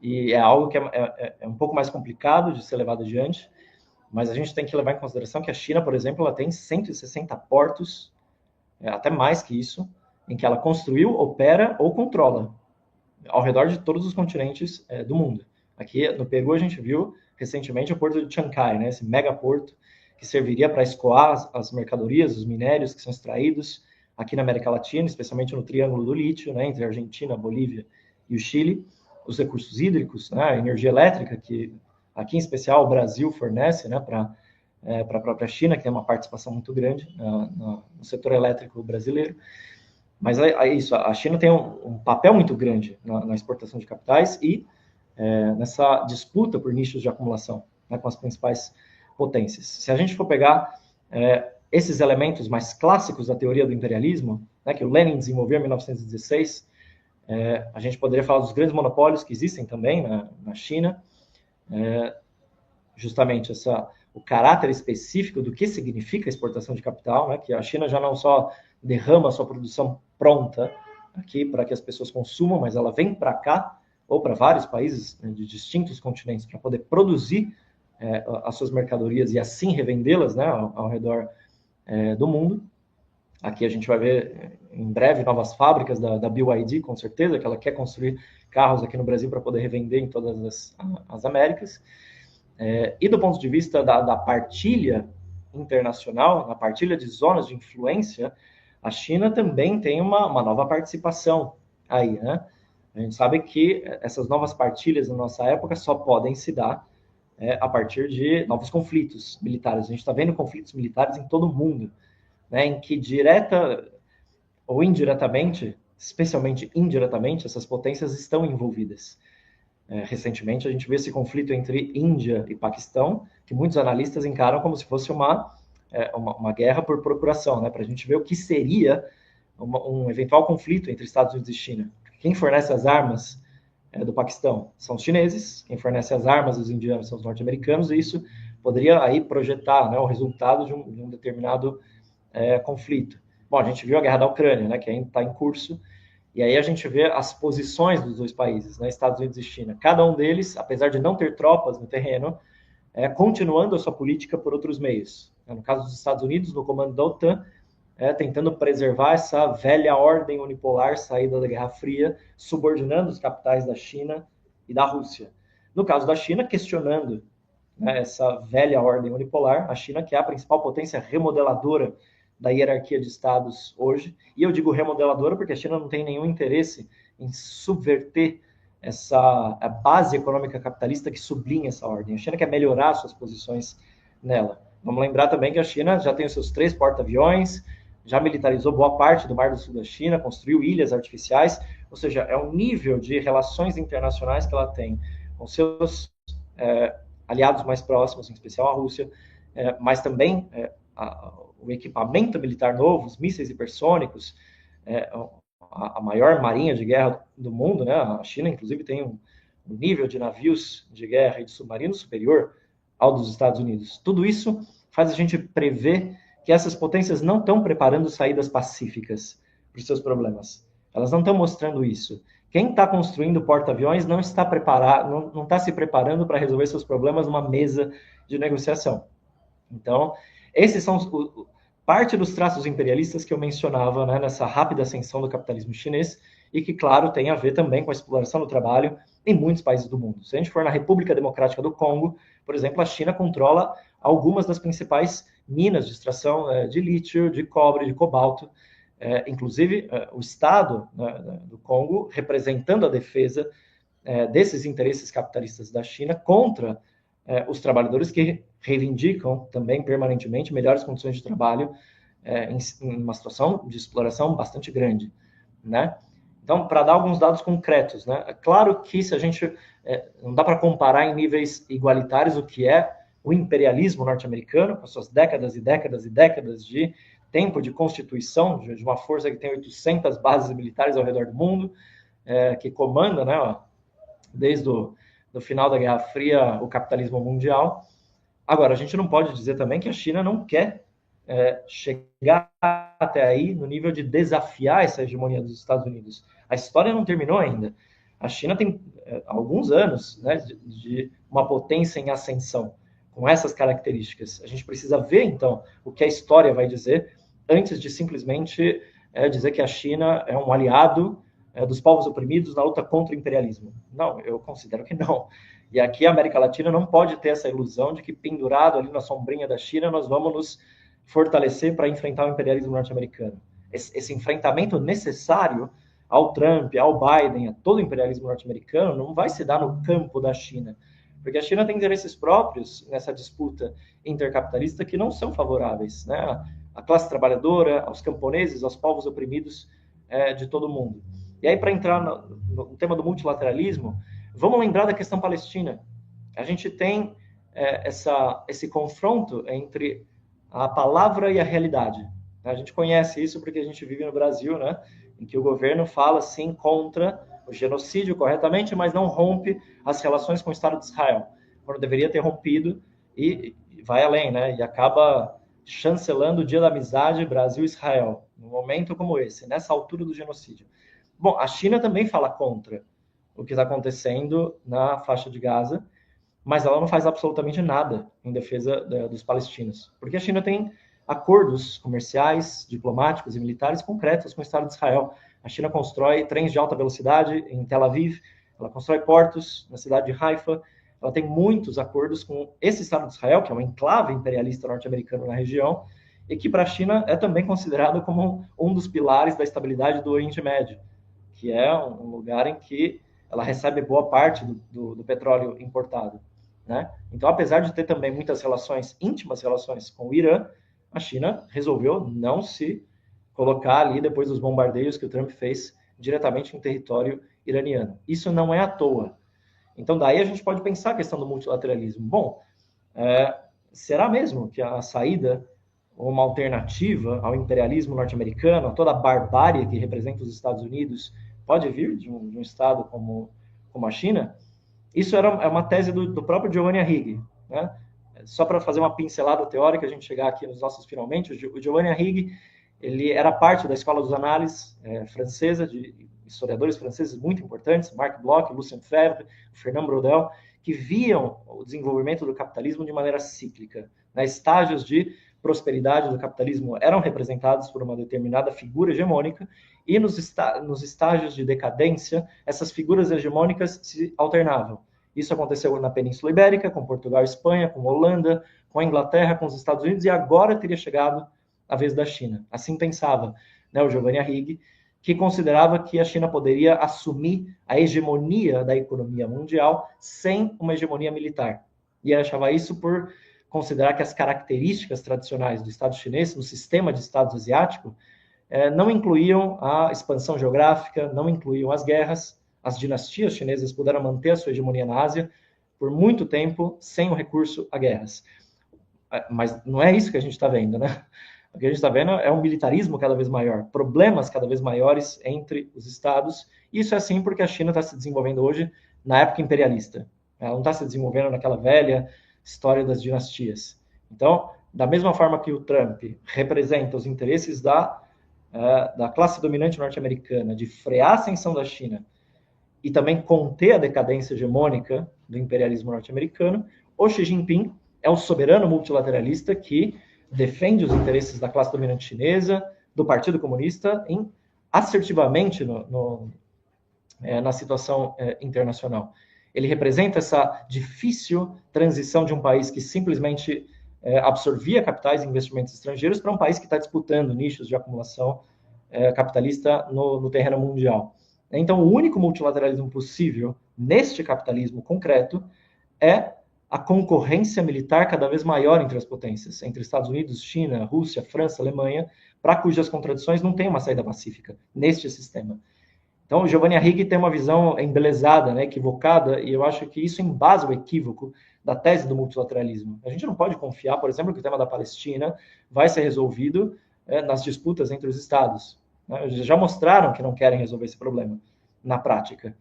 e é algo que é um pouco mais complicado de ser levado adiante, mas a gente tem que levar em consideração que a China, por exemplo, ela tem 160 portos, até mais que isso, em que ela construiu, opera ou controla, ao redor de todos os continentes do mundo. Aqui no Peru a gente viu recentemente o porto de Chancay, né, esse megaporto que serviria para escoar as mercadorias, os minérios que são extraídos aqui na América Latina, especialmente no Triângulo do Lítio, né, entre a Argentina, a Bolívia e o Chile, os recursos hídricos, né, a energia elétrica, que aqui em especial o Brasil fornece, né, para a própria China, que tem uma participação muito grande no setor elétrico brasileiro. Mas é isso, a China tem um papel muito grande na exportação de capitais e nessa disputa por nichos de acumulação, né, com as principais potências. Se a gente for pegar esses elementos mais clássicos da teoria do imperialismo, né, que o Lenin desenvolveu em 1916, a gente poderia falar dos grandes monopólios que existem também na China, justamente o caráter específico do que significa a exportação de capital, né, que a China já não só derrama a sua produção pronta aqui para que as pessoas consumam, mas ela vem para cá, ou para vários países, né, de distintos continentes, para poder produzir as suas mercadorias e assim revendê-las, né, ao redor do mundo. Aqui a gente vai ver em breve novas fábricas da BYD, com certeza, que ela quer construir carros aqui no Brasil para poder revender em todas as Américas. E do ponto de vista da partilha internacional, na partilha de zonas de influência, a China também tem uma nova participação aí, né? A gente sabe que essas novas partilhas na nossa época só podem se dar a partir de novos conflitos militares. A gente está vendo conflitos militares em todo o mundo, né, em que direta ou indiretamente, especialmente indiretamente, essas potências estão envolvidas. Recentemente, a gente viu esse conflito entre Índia e Paquistão, que muitos analistas encaram como se fosse uma guerra por procuração, né, para a gente ver o que seria um eventual conflito entre Estados Unidos e China. Quem fornece as armas do Paquistão são os chineses, quem fornece as armas dos indianos são os norte-americanos, e isso poderia aí projetar, né, o resultado de um determinado conflito. Bom, a gente viu a guerra da Ucrânia, né, que ainda está em curso, e aí a gente vê as posições dos dois países, né, Estados Unidos e China. Cada um deles, apesar de não ter tropas no terreno, continuando a sua política por outros meios. No caso dos Estados Unidos, no comando da OTAN, tentando preservar essa velha ordem unipolar saída da Guerra Fria, subordinando os capitais da China e da Rússia. No caso da China, questionando, né, essa velha ordem unipolar, a China, que é a principal potência remodeladora da hierarquia de estados hoje, e eu digo remodeladora porque a China não tem nenhum interesse em subverter a base econômica capitalista que sublinha essa ordem. A China quer melhorar suas posições nela. Vamos lembrar também que a China já tem os seus 3 porta-aviões, já militarizou boa parte do Mar do Sul da China, construiu ilhas artificiais, ou seja, é um nível de relações internacionais que ela tem com seus aliados mais próximos, em especial a Rússia, mas também o equipamento militar novo, os mísseis hipersônicos, a maior marinha de guerra do mundo, né? A China, inclusive, tem um nível de navios de guerra e de submarinos superior ao dos Estados Unidos. Tudo isso faz a gente prever que essas potências não estão preparando saídas pacíficas para os seus problemas. Elas não estão mostrando isso. Quem está construindo porta-aviões não está preparado, não está se preparando para resolver seus problemas numa mesa de negociação. Então, esses são parte dos traços imperialistas que eu mencionava, né, nessa rápida ascensão do capitalismo chinês e que, claro, tem a ver também com a exploração do trabalho em muitos países do mundo. Se a gente for na República Democrática do Congo, por exemplo, a China controla algumas das principais minas de extração de lítio, de cobre, de cobalto. Inclusive, o Estado, né, do Congo, representando a defesa desses interesses capitalistas da China contra os trabalhadores que reivindicam também permanentemente melhores condições de trabalho em uma situação de exploração bastante grande, né? Então, para dar alguns dados concretos, né? É claro que se a gente não dá para comparar em níveis igualitários o que é o imperialismo norte-americano, com suas décadas e décadas e décadas de tempo de constituição, de uma força que tem 800 bases militares ao redor do mundo, que comanda, né, desde o final da Guerra Fria, o capitalismo mundial. Agora, a gente não pode dizer também que a China não quer chegar até aí no nível de desafiar essa hegemonia dos Estados Unidos. A história não terminou ainda. A China tem há alguns anos, né, de uma potência em ascensão, com essas características. A gente precisa ver, então, o que a história vai dizer, antes de simplesmente dizer que a China é um aliado dos povos oprimidos na luta contra o imperialismo. Não, eu considero que não. E aqui a América Latina não pode ter essa ilusão de que, pendurado ali na sombrinha da China, nós vamos nos fortalecer para enfrentar o imperialismo norte-americano. Esse enfrentamento necessário ao Trump, ao Biden, a todo o imperialismo norte-americano, não vai se dar no campo da China, porque a China tem interesses próprios nessa disputa intercapitalista que não são favoráveis, né? À classe trabalhadora, aos camponeses, aos povos oprimidos de todo o mundo. E aí, para entrar no tema do multilateralismo, vamos lembrar da questão palestina. A gente tem esse confronto entre a palavra e a realidade. A gente conhece isso porque a gente vive no Brasil, né, em que o governo fala, sim, contra o genocídio corretamente, mas não rompe as relações com o Estado de Israel, quando deveria ter rompido, e vai além, né, e acaba chancelando o Dia da Amizade Brasil-Israel, num momento como esse, nessa altura do genocídio. Bom, a China também fala contra o que está acontecendo na faixa de Gaza, mas ela não faz absolutamente nada em defesa dos palestinos, porque a China tem acordos comerciais, diplomáticos e militares concretos com o Estado de Israel. A China constrói trens de alta velocidade em Tel Aviv, ela constrói portos na cidade de Haifa, ela tem muitos acordos com esse Estado de Israel, que é um enclave imperialista norte-americano na região, e que para a China é também considerado como um dos pilares da estabilidade do Oriente Médio, que é um lugar em que ela recebe boa parte do petróleo importado, né? Então, apesar de ter também muitas relações, íntimas relações com o Irã, a China resolveu não se colocar ali depois dos bombardeios que o Trump fez diretamente em território iraniano. Isso não é à toa. Então, daí a gente pode pensar a questão do multilateralismo. Bom, será mesmo que a saída ou uma alternativa ao imperialismo norte-americano, a toda a barbárie que representa os Estados Unidos, pode vir de um Estado como a China? Isso é uma tese do próprio Giovanni Arrighi, né? Só para fazer uma pincelada teórica, a gente chegar aqui nos nossos finalmente, o Giovanni Arrighi, ele era parte da escola dos análises francesa, de historiadores franceses muito importantes, Marc Bloch, Lucien Febvre, Fernand Braudel, que viam o desenvolvimento do capitalismo de maneira cíclica, né? Estágios de prosperidade do capitalismo eram representados por uma determinada figura hegemônica, e nos estágios de decadência, essas figuras hegemônicas se alternavam. Isso aconteceu na Península Ibérica, com Portugal e Espanha, com Holanda, com a Inglaterra, com os Estados Unidos, e agora teria chegado a vez da China. Assim pensava, né, o Giovanni Arrighi, que considerava que a China poderia assumir a hegemonia da economia mundial sem uma hegemonia militar. E ele achava isso por considerar que as características tradicionais do Estado chinês, no sistema de Estados asiático, não incluíam a expansão geográfica, não incluíam as guerras. As dinastias chinesas puderam manter a sua hegemonia na Ásia por muito tempo sem o recurso a guerras. Mas não é isso que a gente está vendo, né? O que a gente está vendo é um militarismo cada vez maior, problemas cada vez maiores entre os estados. Isso é assim porque a China está se desenvolvendo hoje na época imperialista. Ela não está se desenvolvendo naquela velha história das dinastias. Então, da mesma forma que o Trump representa os interesses da classe dominante norte-americana de frear a ascensão da China e também conter a decadência hegemônica do imperialismo norte-americano, o Xi Jinping é o soberano multilateralista que defende os interesses da classe dominante chinesa, do Partido Comunista, assertivamente na situação internacional. Ele representa essa difícil transição de um país que simplesmente absorvia capitais e investimentos estrangeiros para um país que está disputando nichos de acumulação capitalista no terreno mundial. Então, o único multilateralismo possível neste capitalismo concreto é a concorrência militar cada vez maior entre as potências, entre Estados Unidos, China, Rússia, França, Alemanha, para cujas contradições não tem uma saída pacífica neste sistema. Então, o Giovanni Arrighi tem uma visão embelezada, né, equivocada, e eu acho que isso embasa o equívoco da tese do multilateralismo. A gente não pode confiar, por exemplo, que o tema da Palestina vai ser resolvido nas disputas entre os estados. Né? Já mostraram que não querem resolver esse problema na prática.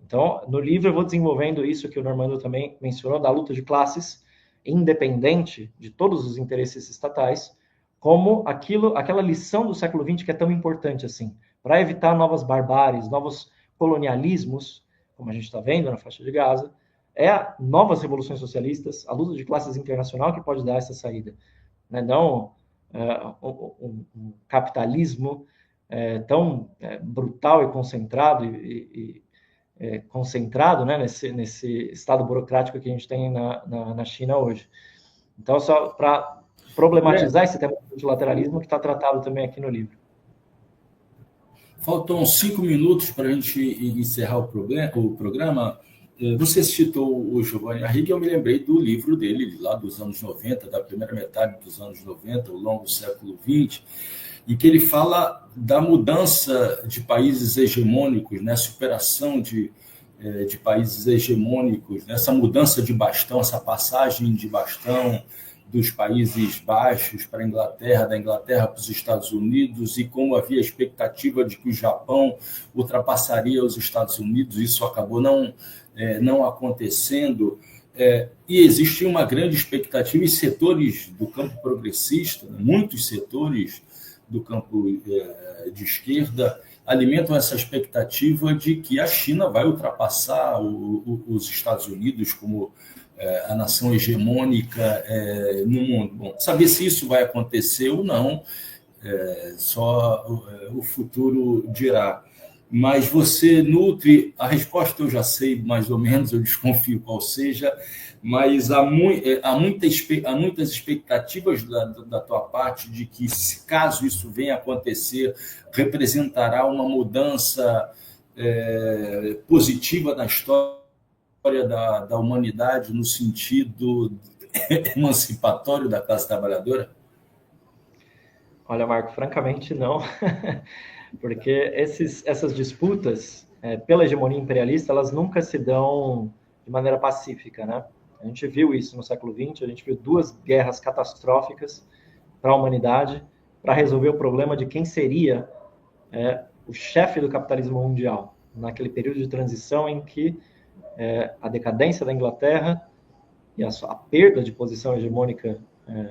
Então, no livro eu vou desenvolvendo isso que o Normando também mencionou, da luta de classes, independente de todos os interesses estatais, como aquela lição do século XX que é tão importante assim, para evitar novas barbáries, novos colonialismos, como a gente está vendo na faixa de Gaza, é novas revoluções socialistas, a luta de classes internacional que pode dar essa saída, né? Não um capitalismo tão brutal e concentrado concentrado, né, nesse estado burocrático que a gente tem na China hoje. Então, só para problematizar esse tema do multilateralismo que está tratado também aqui no livro. Faltam 5 minutos para a gente encerrar o programa. Você citou o Giovanni Arrighi, eu me lembrei do livro dele, lá dos anos 90, da primeira metade dos anos 90, o longo século XX, em que ele fala da mudança de países hegemônicos, né, superação de países hegemônicos, né, essa mudança de bastão, essa passagem de bastão dos Países Baixos para a Inglaterra, da Inglaterra para os Estados Unidos, e como havia expectativa de que o Japão ultrapassaria os Estados Unidos, isso acabou não acontecendo, e existe uma grande expectativa em setores do campo progressista, muitos setores do campo de esquerda alimentam essa expectativa de que a China vai ultrapassar os Estados Unidos como a nação hegemônica no mundo. Bom, saber se isso vai acontecer ou não, só o futuro dirá. Mas você nutre, a resposta eu já sei mais ou menos, eu desconfio qual seja, mas há muitas expectativas da tua parte de que, caso isso venha a acontecer, representará uma mudança positiva na história da humanidade no sentido emancipatório da classe trabalhadora? Olha, Marco, francamente não, porque essas disputas pela hegemonia imperialista, elas nunca se dão de maneira pacífica, né? A gente viu isso no século XX, a gente viu 2 guerras catastróficas para a humanidade para resolver o problema de quem seria o chefe do capitalismo mundial, naquele período de transição em que a decadência da Inglaterra e a perda de posição hegemônica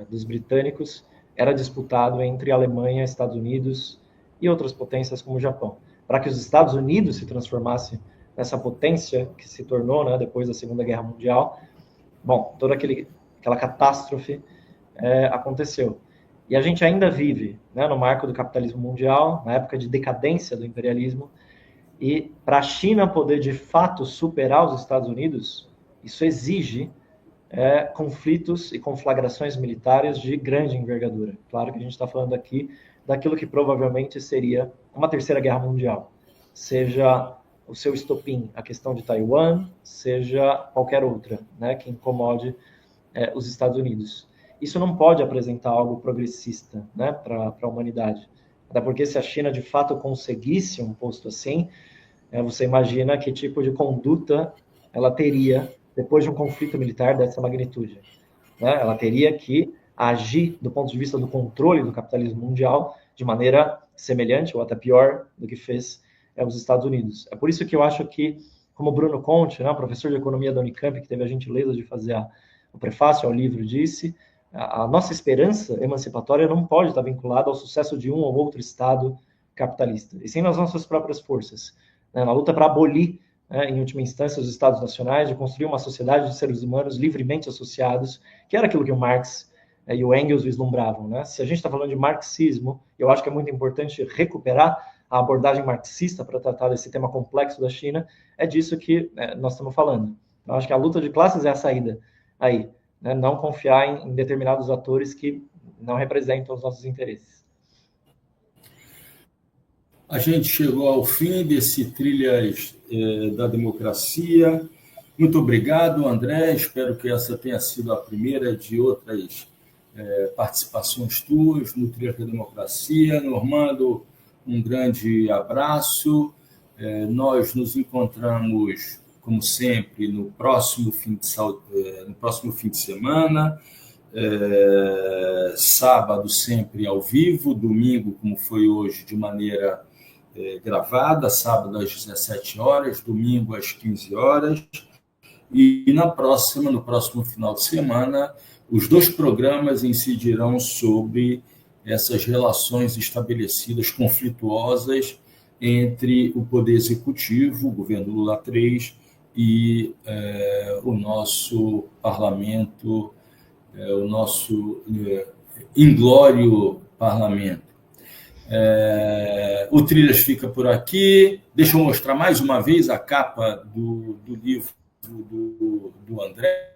dos britânicos era disputado entre Alemanha, Estados Unidos e outras potências como o Japão. Para que os Estados Unidos se transformassem nessa potência que se tornou, né, depois da Segunda Guerra Mundial, bom, toda aquela catástrofe aconteceu. E a gente ainda vive, né, no marco do capitalismo mundial, na época de decadência do imperialismo, e para a China poder, de fato, superar os Estados Unidos, isso exige conflitos e conflagrações militares de grande envergadura. Claro que a gente está falando aqui daquilo que provavelmente seria uma terceira guerra mundial, seja o seu estopim, a questão de Taiwan, seja qualquer outra, né, que incomode os Estados Unidos. Isso não pode apresentar algo progressista, né, para a humanidade. Até porque se a China de fato conseguisse um posto assim, você imagina que tipo de conduta ela teria depois de um conflito militar dessa magnitude, né? Ela teria que agir do ponto de vista do controle do capitalismo mundial de maneira semelhante ou até pior do que fez os Estados Unidos. É por isso que eu acho que, como o Bruno Conte, né, professor de economia da Unicamp, que teve a gentileza de fazer o prefácio ao livro, disse, a nossa esperança emancipatória não pode estar vinculada ao sucesso de um ou outro Estado capitalista, e sim nas nossas próprias forças, né, na luta para abolir, em última instância, os Estados nacionais, de construir uma sociedade de seres humanos livremente associados, que era aquilo que o Marx e o Engels vislumbravam, né? Se a gente está falando de marxismo, eu acho que é muito importante recuperar a abordagem marxista para tratar desse tema complexo da China, é disso que nós estamos falando. Eu acho que a luta de classes é a saída aí, né? Não confiar em determinados atores que não representam os nossos interesses. A gente chegou ao fim desse Trilhas da Democracia. Muito obrigado, André. Espero que essa tenha sido a primeira de outras participações tuas no Trilhas da Democracia. Normando, um grande abraço. Nós nos encontramos, como sempre, no próximo fim de semana. Sábado sempre ao vivo, domingo, como foi hoje, de maneira gravada, sábado às 17 horas, domingo às 15 horas, e no próximo final de semana, os 2 programas incidirão sobre essas relações estabelecidas, conflituosas, entre o Poder Executivo, o governo Lula III, e o nosso parlamento, o nosso inglório parlamento. O Trilhas fica por aqui. Deixa eu mostrar mais uma vez a capa do livro do André.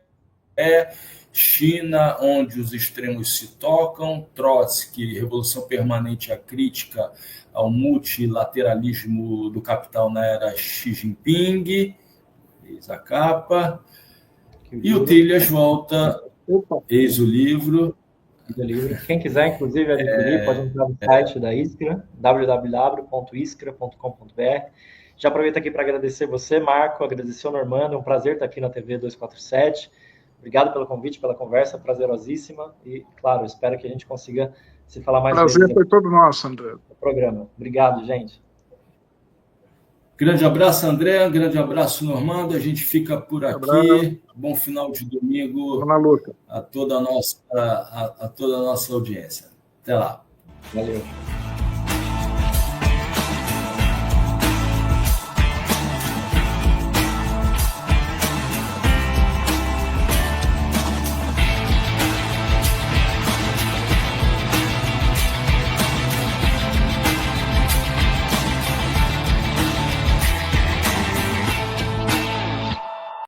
China, onde os extremos se tocam, Trotsky, Revolução Permanente, a crítica ao multilateralismo do capital na era Xi Jinping, eis a capa, e o Trilhas volta, eis o livro. Quem quiser, inclusive, adquirir, pode entrar no site da Iskra, www.iskra.com.br. Já aproveito aqui para agradecer você, Marco, agradecer o Normando, é um prazer estar aqui na TV 247. Obrigado pelo convite, pela conversa prazerosíssima e, claro, espero que a gente consiga se falar mais vezes. Prazer foi todo nosso, André. No programa. Obrigado, gente. Grande abraço, André. Grande abraço, Normando. A gente fica por aqui. Bom final de domingo a toda a nossa audiência. Até lá. Valeu.